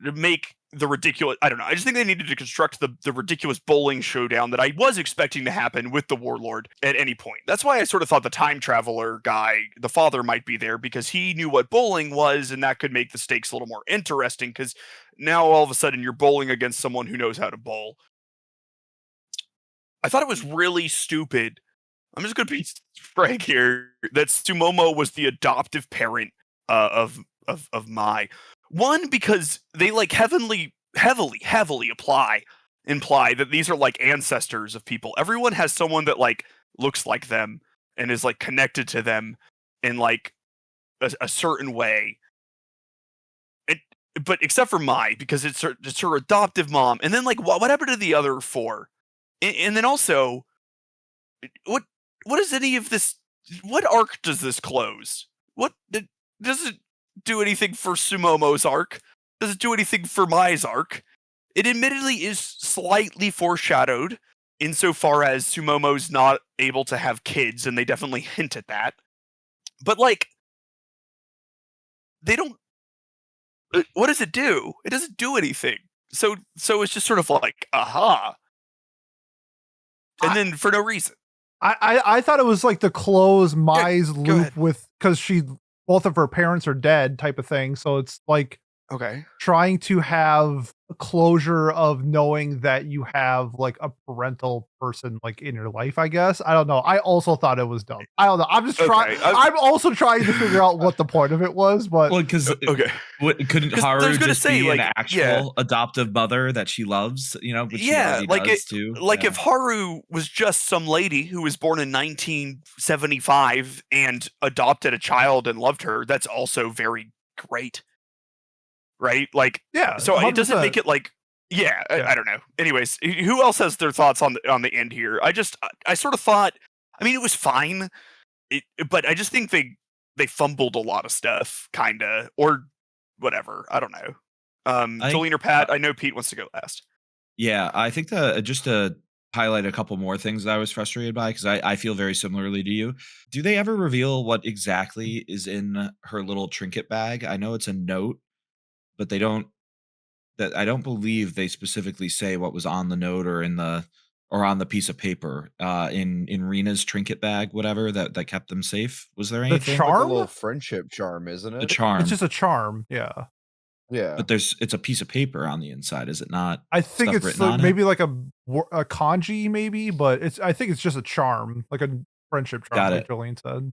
make the ridiculous, I don't know. I just think they needed to construct the ridiculous bowling showdown that I was expecting to happen with the warlord at any point. That's why I sort of thought the time traveler guy, the father, might be there, because he knew what bowling was, and that could make the stakes a little more interesting, because now all of a sudden you're bowling against someone who knows how to bowl. I thought it was really stupid. I'm just going to be frank here, that Sumomo was the adoptive parent of Mai. One, because they like heavily imply that these are like ancestors of people. Everyone has someone that like looks like them and is like connected to them in like a certain way. But except for Mai, because it's her adoptive mom. And then like what happened to the other 4? And then also, what is any of this? What arc does this close? What does it do anything for Sumomo's arc? Does it do anything for Mai's arc? It admittedly is slightly foreshadowed insofar as Sumomo's not able to have kids, and they definitely hint at that. But like, they don't. What does it do? It doesn't do anything. So it's just sort of like, aha. And then for no reason. I thought it was like the close Mai's loop ahead. with, because both of her parents are dead type of thing. So it's like Okay. trying to have a closure of knowing that you have like a parental person like in your life, I guess. I don't know. I also thought it was dumb. I don't know. I'm just trying. I'm also trying to figure out what the point of it was, but Well, because Okay. couldn't 'Cause I Haru was gonna just say, be like, an actual yeah. adoptive mother that she loves? You know, which she Yeah, already like does too. like Yeah. if Haru was just some lady who was born in 1975 and adopted a child and loved her, that's also very great. Right? Like, yeah. so it doesn't 100%. make it like, yeah, Yeah. I don't know. Anyways, who else has their thoughts on the end here? I sort of thought, I mean, it was fine, but I just think they fumbled a lot of stuff, kinda, or whatever. I don't know. Jolene or Pat? I know Pete wants to go last. Yeah, I think just to highlight a couple more things that I was frustrated by, because I feel very similarly to you. Do they ever reveal what exactly is in her little trinket bag? I know it's a note, but they don't. That I don't believe they specifically say what was on the note or on the piece of paper in Rena's trinket bag, whatever that kept them safe. Was there anything? charm? Like a little friendship charm, isn't it? The charm. It's just a charm. Yeah. Yeah. But it's a piece of paper on the inside, is it not? I think Stuff it's written like on it? maybe like a kanji, maybe, but I think it's just a charm, like a friendship charm, Got like it. Jolene said.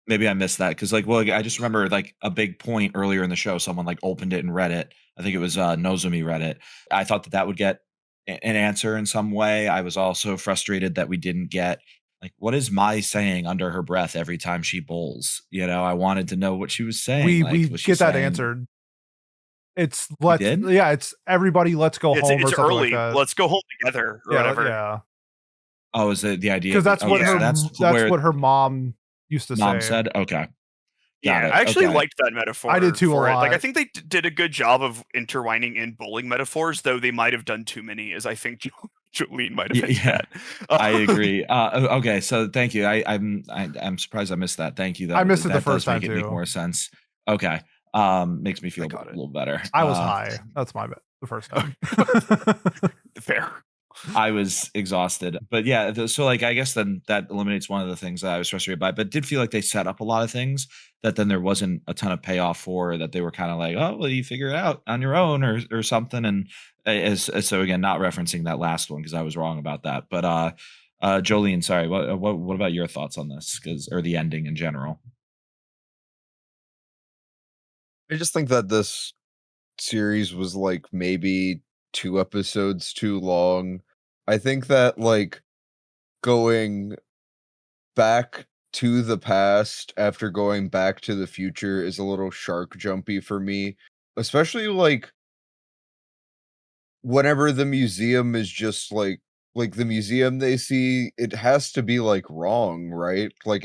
Maybe I missed that, because like, well, I just remember like a big point earlier in the show, someone like opened it and read it. I think it was Nozumi read it. I thought that would get an answer in some way. I was also frustrated that we didn't get like, what is Mai saying under her breath every time she bowls? You know, I wanted to know what she was saying. We Like, was she get that saying- answered. It's did? it's everybody let's go home or It's something early. like that. Let's go home together or yeah, whatever. yeah. Oh, is it the idea? Because that's what yeah. her that's that's where what her mom used to mom say. said. Okay, got Yeah, it. I actually Okay. liked that metaphor. I did too a for it. Like, I lot. think they did a good job of intertwining in bowling metaphors, though they might have done too many, as I think Jolene might have hinted Yeah, at. I agree. Okay, so thank you. I'm surprised I missed that. Thank you. I missed it the That first does make time it make too. more sense. Okay, makes me feel a got it. little better. I was high. That's my bad. The first time. Fair. I was exhausted, but yeah. So like, I guess then that eliminates one of the things that I was frustrated by. But it did feel like they set up a lot of things that then there wasn't a ton of payoff for. That they were kind of like, oh, well, you figure it out on your own or something. And so again, not referencing that last one because I was wrong about that. But Jolene, sorry, what about your thoughts on this? Or the ending in general? I just think that this series was like maybe 2 episodes too long. I think that like going back to the past after going back to the future is a little shark jumpy for me, especially like whenever the museum is just like the museum they see, it has to be like wrong, right? Like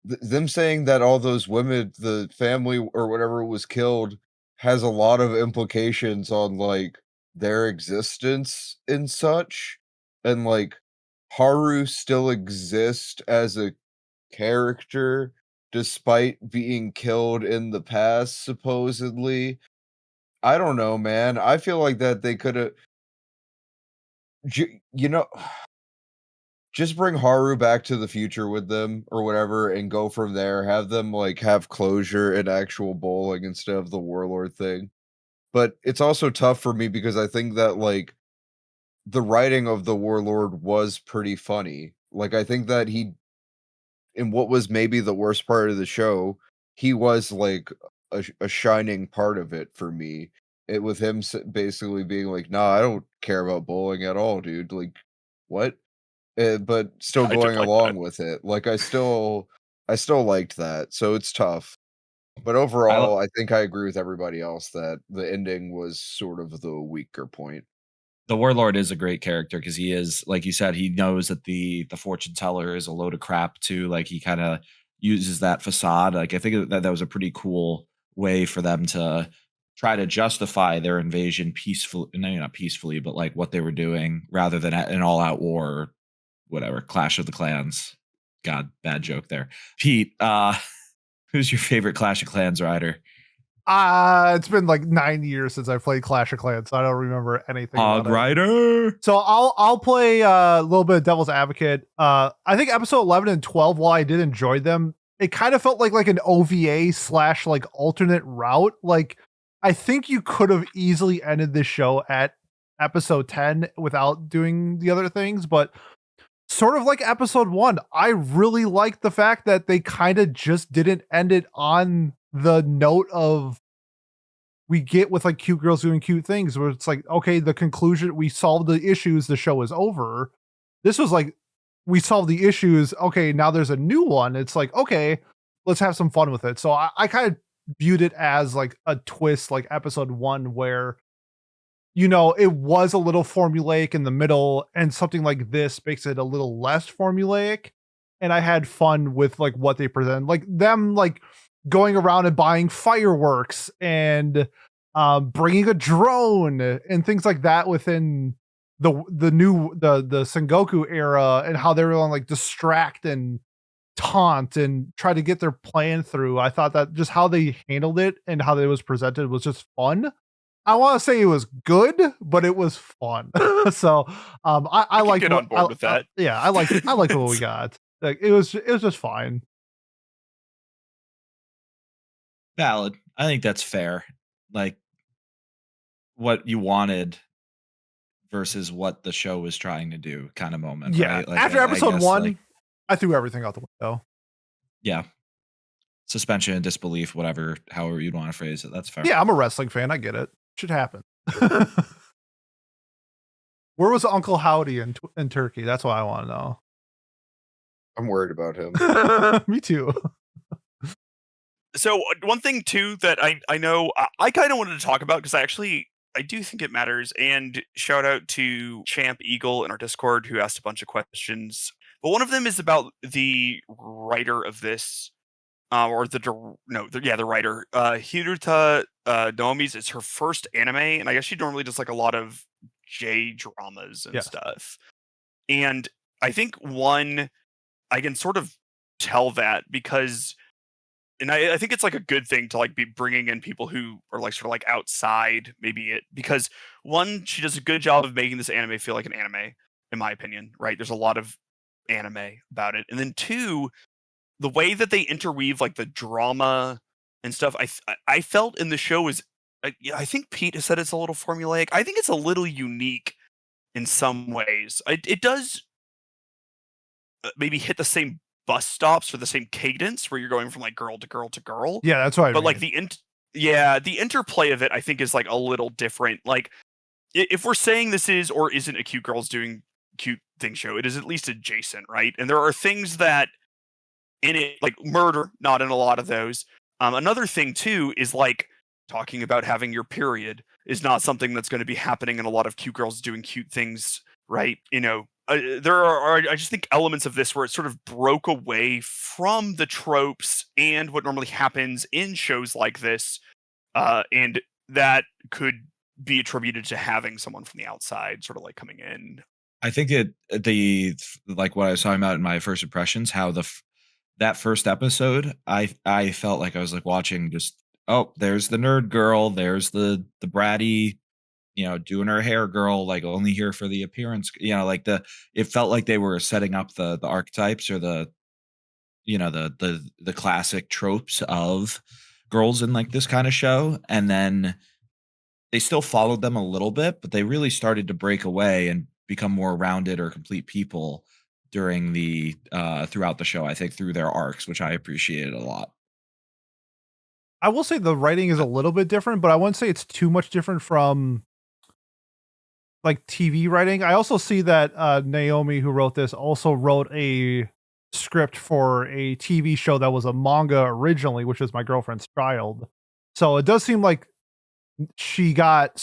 them saying that all those women, the family or whatever was killed, has a lot of implications on like their existence and such. And like Haru still exists as a character despite being killed in the past, supposedly. I don't know, man. I feel like that they could have, you know, just bring Haru back to the future with them or whatever and go from there. Have them like have closure in actual bowling instead of the warlord thing. But it's also tough for me because I think that like the writing of the warlord was pretty funny. Like I think that he, in what was maybe the worst part of the show, he was like a shining part of it for me. It with him basically being like, "Nah, I don't care about bowling at all, dude." Like, what? But still I did going like along that. with it. Like I still liked that. So it's tough. But I overall, I think I agree with everybody else that the ending was sort of the weaker point. The warlord is a great character because he is, like you said, he knows that the fortune teller is a load of crap too. Like he kind of uses that facade. Like I think that was a pretty cool way for them to try to justify their invasion peacefully, no, not peacefully, but like what they were doing rather than an all-out war or whatever, Clash of the Clans. God, bad joke there. Pete, who's your favorite Clash of Clans rider? It's been like 9 years since I played Clash of Clans, so I don't remember anything Hog about it. Rider. So I'll play a little bit of devil's advocate. I think episode 11 and 12, while I did enjoy them, it kind of felt like an OVA / like alternate route. Like I think you could have easily ended this show at episode 10 without doing the other things, but sort of like episode 1, I really liked the fact that they kind of just didn't end it on the note of we get with like cute girls doing cute things, where it's like, okay, the conclusion, we solved the issues, the show is over. This was like, we solved the issues, okay, now there's a new one. It's like, okay, let's have some fun with it. So I kind of viewed it as like a twist, like episode 1, where it was a little formulaic in the middle, and something like this makes it a little less formulaic. And I had fun with like what they present, like them like going around and buying fireworks and bringing a drone and things like that within the Sengoku era, and how they were on like distract and taunt and try to get their plan through. I thought that just how they handled it and how it was presented was just fun. I want to say it was good, but it was fun. So I can like get on board with that. Yeah, I like what we got. Like it was just fine. Valid. I think that's fair. Like what you wanted versus what the show was trying to do kind of moment, Yeah. right? Like After I episode guess, 1, like, I threw everything out the window. yeah. Suspension of disbelief, whatever, however you'd want to phrase it. That's fair. Yeah, I'm a wrestling fan. I get it. Should happen. Where was Uncle Howdy in Turkey? That's what I want to know. I'm worried about him. Me too. So one thing too that I know I kind of wanted to talk about, because I actually I do think it matters. And shout out to Champ Eagle in our Discord who asked a bunch of questions. But one of them is about the writer of this, or the writer. Hiruta Nomi's is her first anime, and I guess she normally does like a lot of J dramas and Yes. stuff. And I think I can sort of tell that because, and I think it's like a good thing to like be bringing in people who are like sort of like outside maybe it, because one, she does a good job of making this anime feel like an anime, in my opinion, right? There's a lot of anime about it. And then two, the way that they interweave like the drama and stuff, I felt in the show is, I think Pete has said it's a little formulaic. I think it's a little unique in some ways. It does maybe hit the same bus stops or the same cadence where you're going from like girl to girl to girl. Yeah, that's what I But mean. like the interplay of it, I think is like a little different. Like if we're saying this is or isn't a cute girls doing cute thing show, it is at least adjacent, right? And there are things that in it, like murder, not in a lot of those. Another thing too is like talking about having your period is not something that's going to be happening in a lot of cute girls doing cute things, right? There are I just think elements of this where it sort of broke away from the tropes and what normally happens in shows like this, and that could be attributed to having someone from the outside sort of like coming in. I think like what I was talking about in my first impressions, how that first episode, I felt like I was like watching just, oh, there's the nerd girl, there's the bratty, doing her hair girl, like only here for the appearance, like it felt like they were setting up the archetypes or the classic tropes of girls in like this kind of show. And then they still followed them a little bit, but they really started to break away and become more rounded or complete people during the throughout the show, I think, through their arcs, which I appreciated a lot. I will say the writing is a little bit different, but I wouldn't say it's too much different from like TV writing. I also see that Naomi, who wrote this, also wrote a script for a TV show that was a manga originally, which is My Girlfriend's Child. So it does seem like she got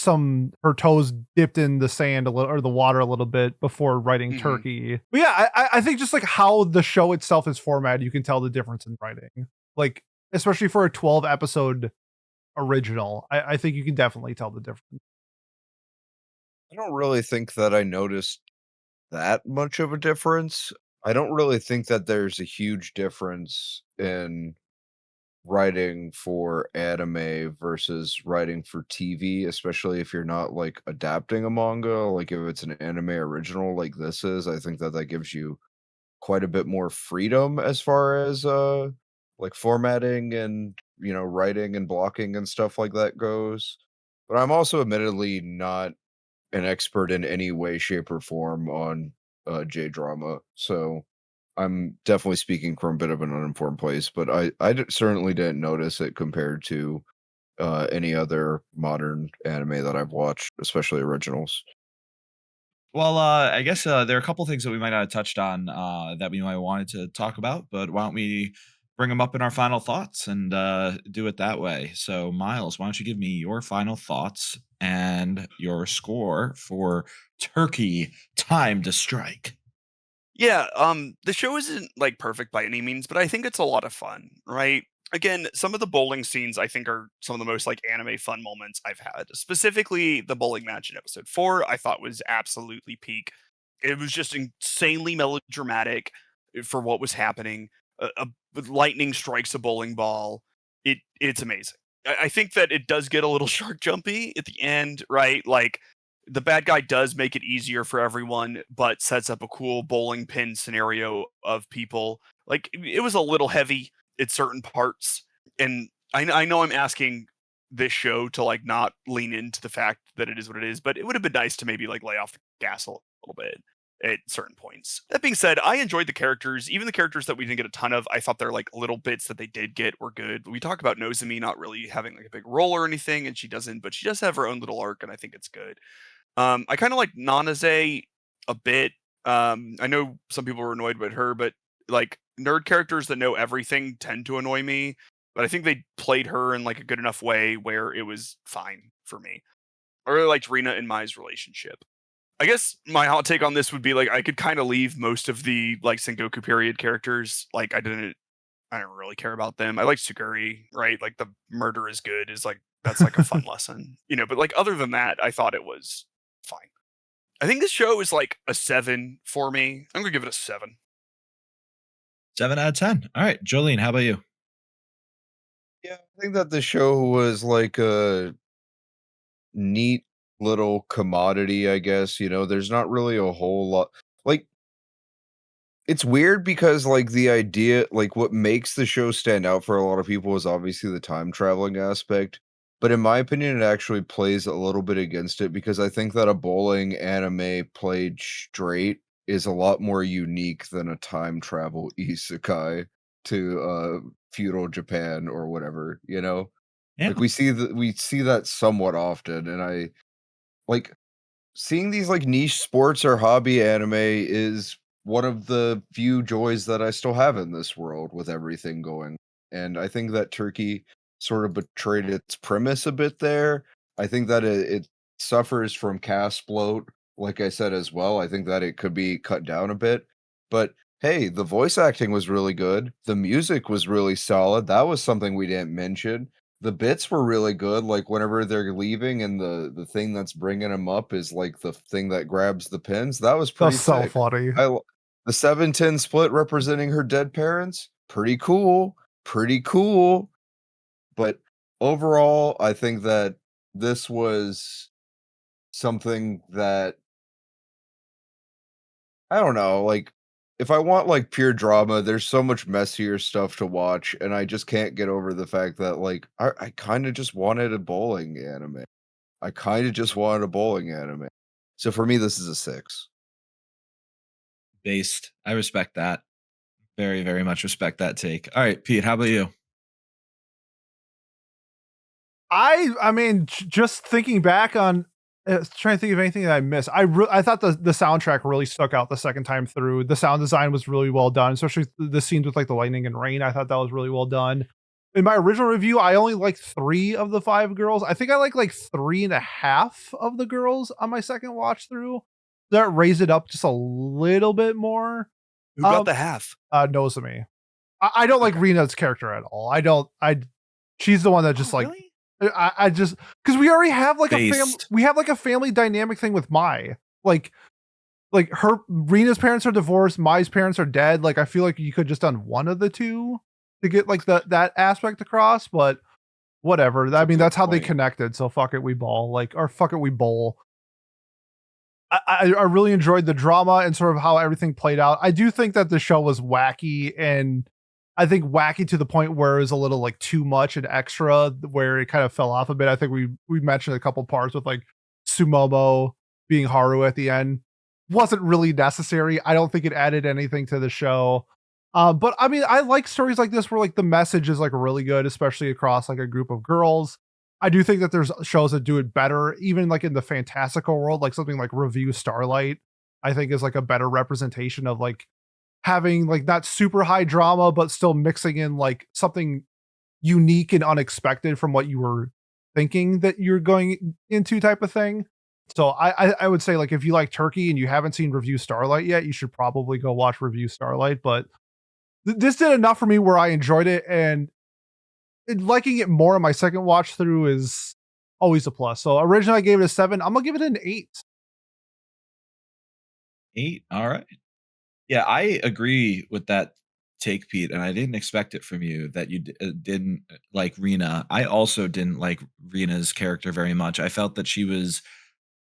her toes dipped in the sand a little or the water a little bit before writing Mhm. Turkey. But yeah, I think just like how the show itself is formatted, you can tell the difference in writing. Like, especially for a 12 episode original, I think you can definitely tell the difference. I don't really think that I noticed that much of a difference. I don't really think that there's a huge difference in writing for anime versus writing for TV, especially if you're not like adapting a manga. Like if it's an anime original like this is, I think that gives you quite a bit more freedom as far as like formatting and writing and blocking and stuff like that goes. But I'm also admittedly not an expert in any way, shape, or form on J drama, so I'm definitely speaking from a bit of an uninformed place. But certainly didn't notice it compared to any other modern anime that I've watched, especially originals. Well, I guess there are a couple things that we might not have touched on that we might wanted to talk about, but why don't we bring them up in our final thoughts and do it that way? So, Miles, why don't you give me your final thoughts and your score for Turkey Time to Strike? Yeah, the show isn't like perfect by any means, but I think it's a lot of fun, right? Again, some of the bowling scenes I think are some of the most like anime fun moments I've had. Specifically, the bowling match in episode 4, I thought was absolutely peak. It was just insanely melodramatic for what was happening. Lightning strikes a bowling ball. It's amazing. I think that it does get a little shark jumpy at the end, right? Like the bad guy does make it easier for everyone, but sets up a cool bowling pin scenario of people. Like it was a little heavy at certain parts, and I know I'm asking this show to like not lean into the fact that it is what it is, but it would have been nice to maybe like lay off the gas a little bit at certain points. That being said, I enjoyed the characters, even the characters that we didn't get a ton of. I thought they're like little bits that they did get were good. We talk about Nozomi not really having like a big role or anything, and she doesn't, but she does have her own little arc, and I think it's good. I kind of like Nanaze a bit. I know some people were annoyed with her, but like nerd characters that know everything tend to annoy me. But I think they played her in like a good enough way where it was fine for me. I really liked Rina and Mai's relationship. I guess my hot take on this would be like I could kind of leave most of the like Sengoku period characters. Like I don't really care about them. I like Suguri, right? Like the murder is good is like that's like a fun lesson, but like other than that, I thought it was fine. I think this show is like a 7 for me. I'm gonna give it a 7. 7 out of 10. All right, Jolene, how about you? Yeah, I think that the show was like a neat little commodity, I guess. There's not really a whole lot. Like, it's weird because, like, the idea, like, what makes the show stand out for a lot of people is obviously the time traveling aspect. But in my opinion, it actually plays a little bit against it because I think that a bowling anime played straight is a lot more unique than a time travel isekai to feudal Japan or whatever, Yeah. Like we see that somewhat often, and I like seeing these like niche sports or hobby anime is one of the few joys that I still have in this world with everything going. And I think that Turkey sort of betrayed its premise a bit there. I think that it suffers from cast bloat, like I said as well. I think that it could be cut down a bit. But hey, the voice acting was really good. The music was really solid. That was something we didn't mention. The bits were really good, like, whenever they're leaving and the thing that's bringing them up is, like, the thing that grabs the pins, that was pretty That's so sick. funny. The 7-10 split representing her dead parents, pretty cool, pretty cool. But overall, I think that this was something that I don't know, like, if I want, like, pure drama, there's so much messier stuff to watch, and I just can't get over the fact that, like, I kinda just wanted a bowling anime. I kinda just wanted a bowling anime. So for me, this is a 6. Based. I respect that. Very, very much respect that take. All right, Pete, how about you? I mean, just thinking back on trying to think of anything that I missed. I thought the soundtrack really stuck out the second time through. The sound design was really well done, especially the scenes with like the lightning and rain. I thought that was really well done. In my original review, I only liked 3 of the 5 girls. I think I like 3.5 of the girls on my second watch through. That raised it up just a little bit more. Who got the half? Nozomi. I don't like Okay. Rina's character at all. She's the one that just Oh, like really? I just because we already have like Based. we have like a family dynamic thing with Mai. Like her Rina's parents are divorced, Mai's parents are dead. Like I feel like you could just done one of the two to get like that aspect across, but whatever. I mean, good that's how they point. connected. So fuck it, we ball. Or fuck it, we bowl. I really enjoyed the drama and sort of how everything played out. I do think that the show was wacky, and I think wacky to the point where it was a little like too much and extra, where it kind of fell off a bit. I think we mentioned a couple parts with like Sumomo being Haru at the end. Wasn't really necessary. I don't think it added anything to the show. But I mean, I like stories like this where like the message is like really good, especially across like a group of girls. I do think that there's shows that do it better, even like in the fantastical world, like something like Review Starlight, I think is like a better representation of like having like not super high drama, but still mixing in like something unique and unexpected from what you were thinking that you're going into type of thing. So I would say like if you like Turkey and you haven't seen Review Starlight yet, you should probably go watch Review Starlight. But this did enough for me where I enjoyed it, and liking it more on my second watch through is always a plus. So originally I gave it a 7. I'm gonna give it an 8. 8. All right. Yeah, I agree with that take, Pete, and I didn't expect it from you that you didn't like Rina. I also didn't like Rina's character very much. I felt that she was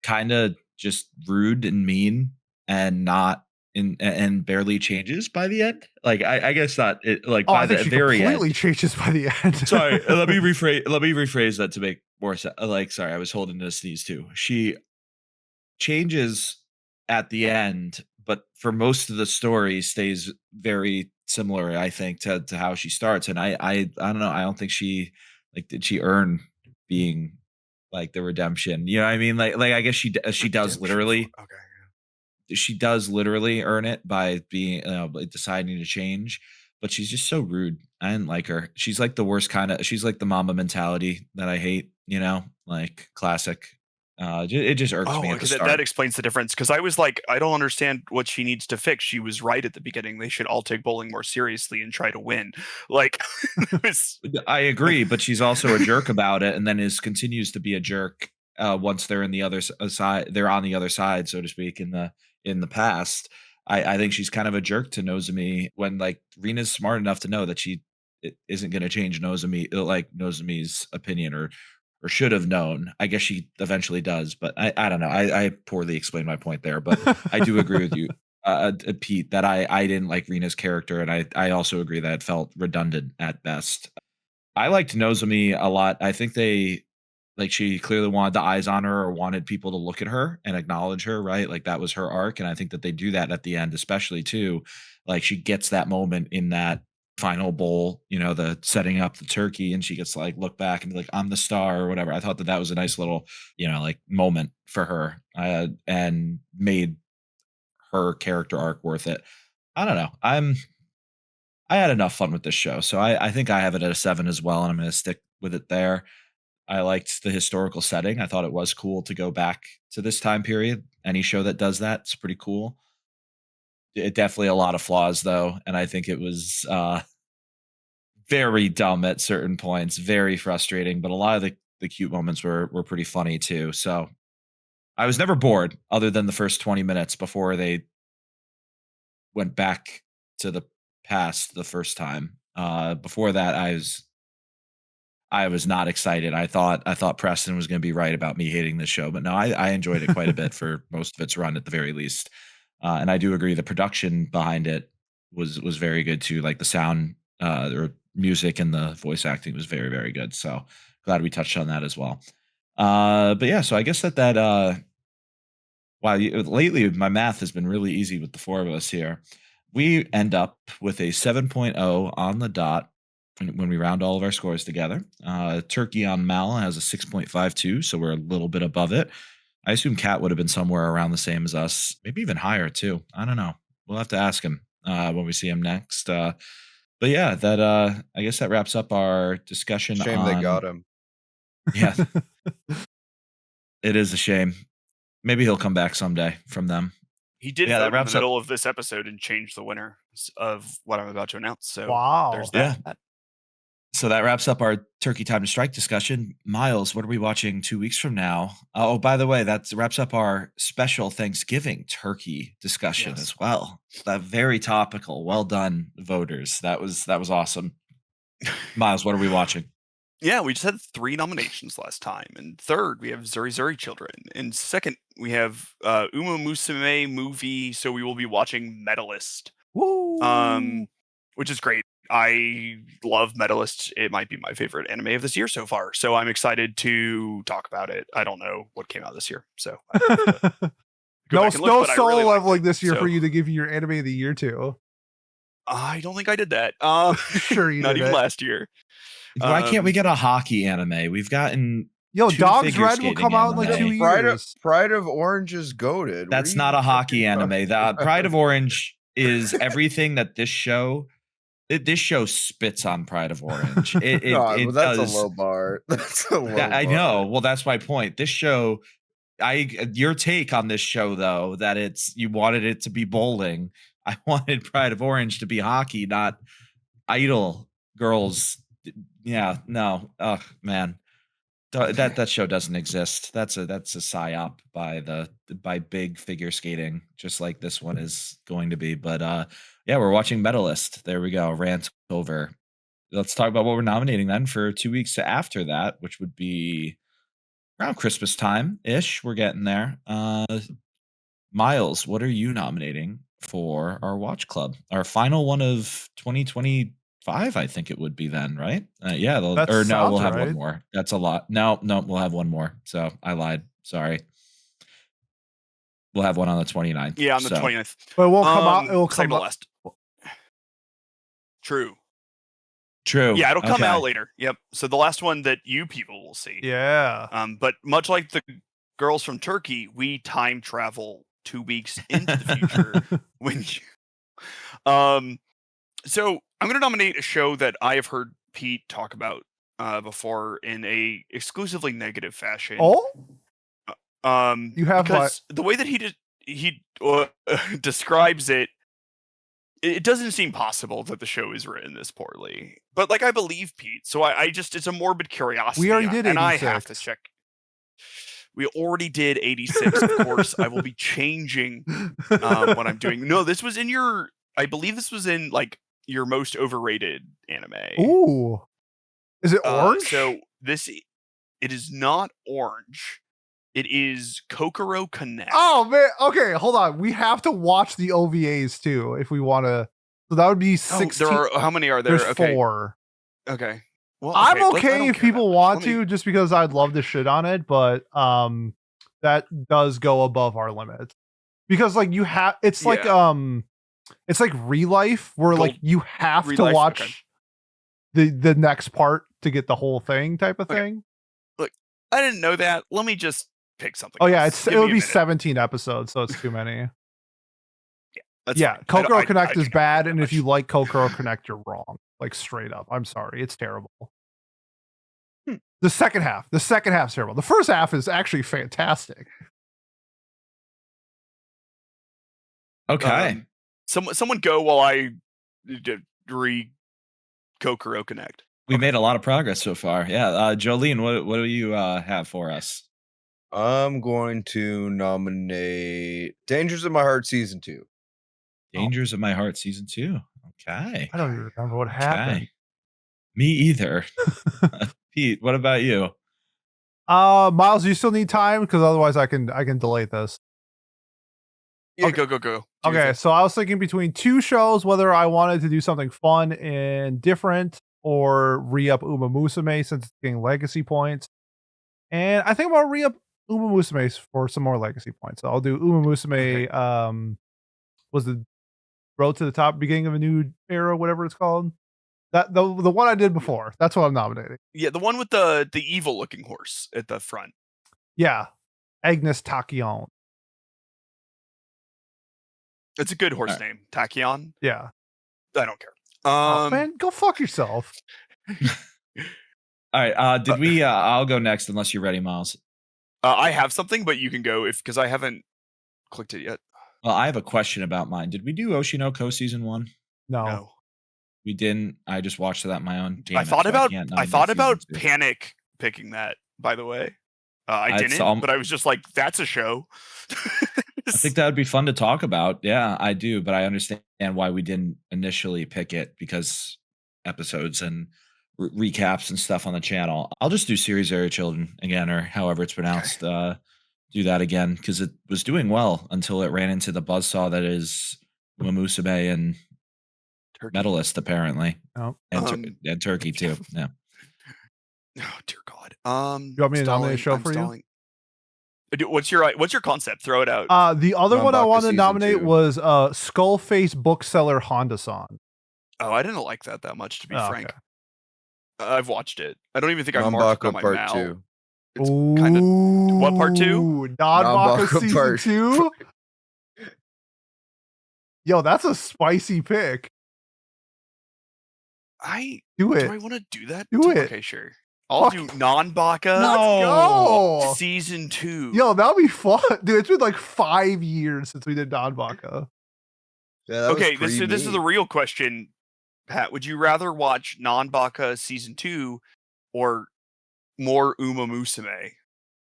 kind of just rude and mean and not and barely changes by the end. Like I guess that it like Oh, by I think the she very completely end. changes by the end. Sorry, let me rephrase that to make more sense. Like, sorry, I was holding to sneeze too. She changes at the end, but for most of the story stays very similar, I think, to how she starts. And I don't know. I don't think she like did she earn being like the redemption. You know what I mean? Like I guess she does Redemption literally okay. earn it by being like deciding to change, but she's just so rude. I didn't like her. She's like the worst kind of she's like the mama mentality that I hate, like classic. It just irks Oh, me at the okay, start. that explains the difference. Because I was like, I don't understand what she needs to fix. She was right at the beginning. They should all take bowling more seriously and try to win. Like, it was, I agree, but she's also a jerk about it, and then continues to be a jerk once they're in the other side. They're on the other side, so to speak, in the past. I think she's kind of a jerk to Nozomi when like Rina's smart enough to know that she isn't going to change Nozomi's opinion or should have known. I guess she eventually does, but I don't know. I poorly explained my point there, but I do agree with you, Pete, that I didn't like Rina's character, and I also agree that it felt redundant at best. I liked Nozomi a lot. I think she clearly wanted the eyes on her or wanted people to look at her and acknowledge her, right? Like that was her arc. And I think that they do that at the end, especially too. Like she gets that moment in that final bowl, the setting up the turkey, and she gets to like look back and be like, I'm the star or whatever. I thought that was a nice little, like moment for her and made her character arc worth it. I don't know. I had enough fun with this show. So I think I have it at a 7 as well. And I'm going to stick with it there. I liked the historical setting. I thought it was cool to go back to this time period. Any show that does that, it's pretty cool. It definitely a lot of flaws though, and I think it was very dumb at certain points, very frustrating. But a lot of the cute moments were pretty funny too. So I was never bored, other than the first 20 minutes before they went back to the past the first time. Before that, I was not excited. I thought Preston was going to be right about me hating this show, but no, I enjoyed it quite a bit for most of its run at the very least. And I do agree the production behind it was very good too. Like the sound or music and the voice acting was very, very good. So glad we touched on that as well. But yeah, so I guess that wow, lately my math has been really easy with the four of us here. We end up with a 7.0 on the dot when we round all of our scores together. Turkey on Mal has a 6.52, so we're a little bit above it. I assume Cat would have been somewhere around the same as us, maybe even higher too. I don't know. We'll have to ask him when we see him next. But yeah, that I guess that wraps up our discussion. Shame they got him. Yeah, it is a shame. Maybe he'll come back someday from them. he did Yeah, that vote in the wraps up. middle of this episode and change the winner of what I'm about to announce. So Wow. there's Yeah. that. So that wraps up our Turkey Time to Strike discussion. Miles, what are we watching 2 weeks from now? Oh, by the way, that wraps up our special Thanksgiving turkey discussion Yes. as well. That very topical. Well done, voters. That was awesome. Miles, what are we watching? Yeah, we just had 3 nominations last time. And third, we have Zuri Zuri Children. And second, we have Uma Musume movie. So we will be watching Medalist, Woo! which is great. I love Medalist. It might be my favorite anime of this year so far. So I'm excited to talk about it. I don't know what came out this year. So no but I solo really liked leveling it, this year so- for you to give you your anime of the year to. I don't think I did that. Sure you not did even it. last year. Why can't we get a hockey anime? We've gotten Yo, 2 Dog's figure Red will come skating out in like anime. 2 years. Pride of Orange is goated. That's not a hockey anime. The Pride of Orange is everything that this show spits on Pride of Orange. It Well, that's does. a low bar. That's a low bar. I know. Well, that's my point. This show, your take on this show though, that you wanted it to be bowling. I wanted Pride of Orange to be hockey, not idol girls. Yeah, no. Oh man. That show doesn't exist. That's a psyop by big figure skating, just like this one is going to be. But yeah, we're watching Medalist. There we go. Rant over. Let's talk about what we're nominating then for 2 weeks after that, which would be around Christmas time ish. We're getting there. Miles, what are you nominating for our watch club? Our final one of 2025, I think it would be then, right? Yeah, we'll have right. one more. That's a lot. No, we'll have one more. So I lied. Sorry. We'll have one on the 29th. Yeah, on the 29th. But it won't come out. It will second come to out. last. True. Yeah, it'll come out later. Yep. So the last one that you people will see. Yeah. But much like the girls from Turkey, we time travel 2 weeks into the future. So I'm going to nominate a show that I have heard Pete talk about before in a exclusively negative fashion. Oh? You have because the way that he describes it, it doesn't seem possible that the show is written this poorly. But like, I believe Pete, so I just, it's a morbid curiosity. We already did 86. And I have to check. We already did 86. Of course, I will be changing what I'm doing. No, this was in your. I believe this was in like your most overrated anime. Ooh, is it orange? So it is not orange. It is Kokoro Connect. Oh man, okay, hold on. We have to watch the OVAs too if we want to. So that would be 16. How many are there? There's 4. Okay. Well, I'm I okay don't if care people that much. want to, just because I'd love to shit on it, but that does go above our limits. Because like you have, it's like real life where like you have to Real Life, watch the next part to get the whole thing type of thing. Look, I didn't know that. Let me just pick something. Oh yeah, else. it would be 17 episodes, so it's too many. That's Yeah, fine. Kokoro Connect I is do not bad, know and that if you much. like Kokoro Connect, you're wrong. Like straight up. I'm sorry, it's terrible. The second half's terrible. The first half is actually fantastic. Okay. Someone go while I re Kokoro Connect. We made a lot of progress so far. Yeah. Jolene, what do you have for us? I'm going to nominate Dangers of My Heart Season 2. Dangers of My Heart Season 2. Okay. I don't even remember what happened. Me either. Pete, what about you? Miles, do you still need time? Because otherwise I can delay this. Yeah, Okay. go. Do your Okay, thing. so I was thinking between 2 shows, whether I wanted to do something fun and different or re-up Uma Musume since it's getting legacy points. And I think I'm gonna re-up Uma Musume for some more legacy points. So I'll do Uma Musume, was the Road to the Top, Beginning of a New Era, whatever it's called. That the one I did before. That's what I'm nominating. Yeah, the one with the evil looking horse at the front. Yeah. Agnes Tachyon. It's a good horse Alright. name. Tachyon. Yeah. I don't care. Oh, man, go fuck yourself. All right. Did we? I'll go next unless you're ready, Miles. I have something, but you can go because I haven't clicked it yet. Well, I have a question about mine. Did we do Oshinoko season 1? No. We didn't. I just watched that on my own. I thought about season 2. Panic picking that, by the way. I It's didn't, but I was just like, that's a show. I think that would be fun to talk about. Yeah, I do, but I understand why we didn't initially pick it because episodes and recaps and stuff on the channel. I'll just do Series Area Children again, or however it's pronounced. Do that again because it was doing well until it ran into the buzzsaw that is Musume and Turkey. Medalist, apparently. Oh. And Turkey too. Yeah. Oh dear God. You want me to nominate a show for you? What's your concept? Throw it out. The other one I Nanbaka wanted to season nominate 2. was Skullface Bookseller Honda-san. Oh, I didn't like that much, to be frank. Okay. I've watched it. I don't even think I marked it on Nanbaka my Part Mal. 2. It's kind of what part 2? Nanbaka Nanbaka season Part 2. Yo, that's a spicy pick. Do it. Do I want to do that? Do it. Okay, sure. I'll do Nanbaka. No. Season 2. Yo, that'll be fun. Dude, it's been like 5 years since we did Nanbaka. Yeah, that Okay, was this is the pre-me. real question, Pat. Would you rather watch Nanbaka Season 2 or more Uma Musume?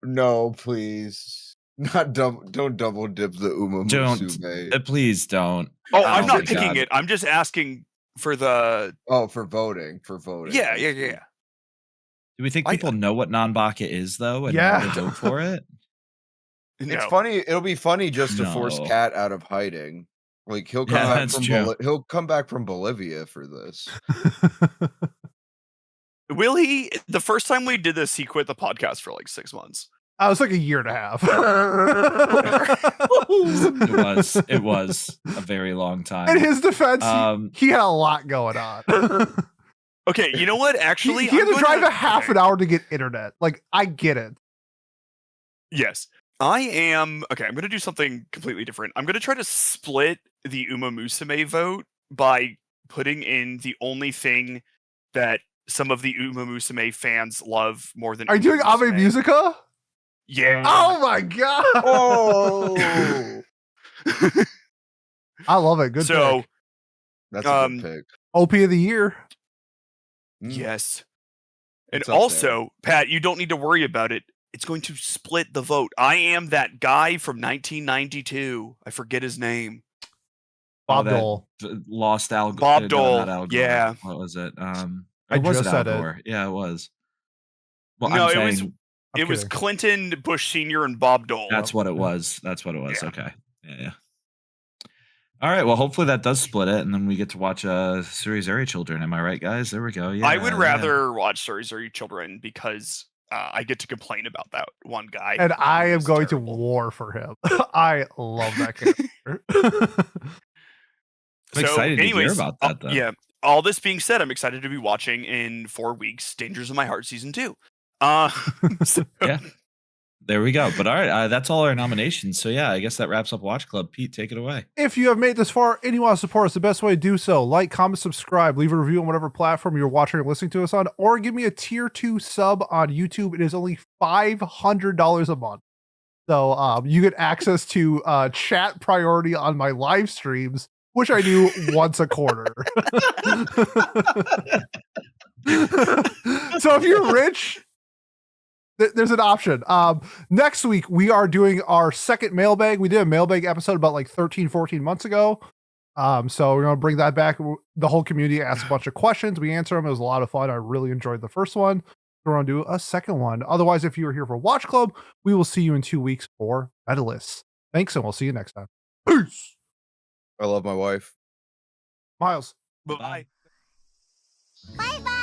No, please. Don't double dip the Uma Musume. Please don't. Oh, Oh I'm my not picking God. it. I'm just asking for the. Oh, for voting. Yeah. Do we think people know what Nanbaka is though, and Yeah. want to vote for it? No. It's funny. It'll be funny just to force No. Cat out of hiding. Like he'll come Yeah, back that's from true. he'll come back from Bolivia for this. Will he? The first time we did this, he quit the podcast for like 6 months. I was like a year and a half. It was a very long time. In his defense, he had a lot going on. Okay, you know what? Actually, he had to drive a half okay. an hour to get internet. Like, I get it. Yes. I am. Okay, I'm going to do something completely different. I'm going to try to split the Uma Musume vote by putting in the only thing that some of the Uma Musume fans love more than Are you doing Uma Ave Musume. Musica? Yeah. Oh my god! Oh, I love it. Good So, pick. that's a good pick. OP of the year. Mm, yes. And it's up there. also, Pat, you don't need to worry about it. It's going to split the vote. I am that guy from 1992. I forget his name. Bob that Dole. Lost Al. Bob no, Dole. not Al Gore. Yeah. What was it? I Or was just it Al said it. Gore? Yeah, it was. Well, No, I'm it was- saying I'm It was kidding. Clinton, Bush Sr., and Bob Dole. that's what it Yeah. was. That's what it was. Yeah. Okay. Yeah. All right. Well, hopefully that does split it, and then we get to watch Series Area Children. Am I right, guys? There we go. Yeah. I would yeah. rather watch Stories Are You Children because I get to complain about that one guy. And I who am was going terrible. to war for him. I love that character. I'm excited to hear anyways, about that, then. yeah. All this being said, I'm excited to be watching in 4 weeks Dangers of My Heart Season 2. So- Yeah. There we go. But all right, that's all our nominations. So yeah, I guess that wraps up Watch Club. Pete, take it away. If you have made this far and you want to support us, the best way to do so, like, comment, subscribe, leave a review on whatever platform you're watching or listening to us on, or give me a tier 2 sub on YouTube. It is only $500 a month. So you get access to chat priority on my live streams, which I do once a quarter. So if you're rich, there's an option. Next week, we are doing our second mailbag. We did a mailbag episode about like 13, 14 months ago. So we're going to bring that back. The whole community asked a bunch of questions. We answered them. It was a lot of fun. I really enjoyed the first one. We're going to do a second one. Otherwise, if you are here for Watch Club, we will see you in 2 weeks for Medalists. Thanks, and we'll see you next time. Peace. I love my wife. Miles. Bye-bye. Bye bye.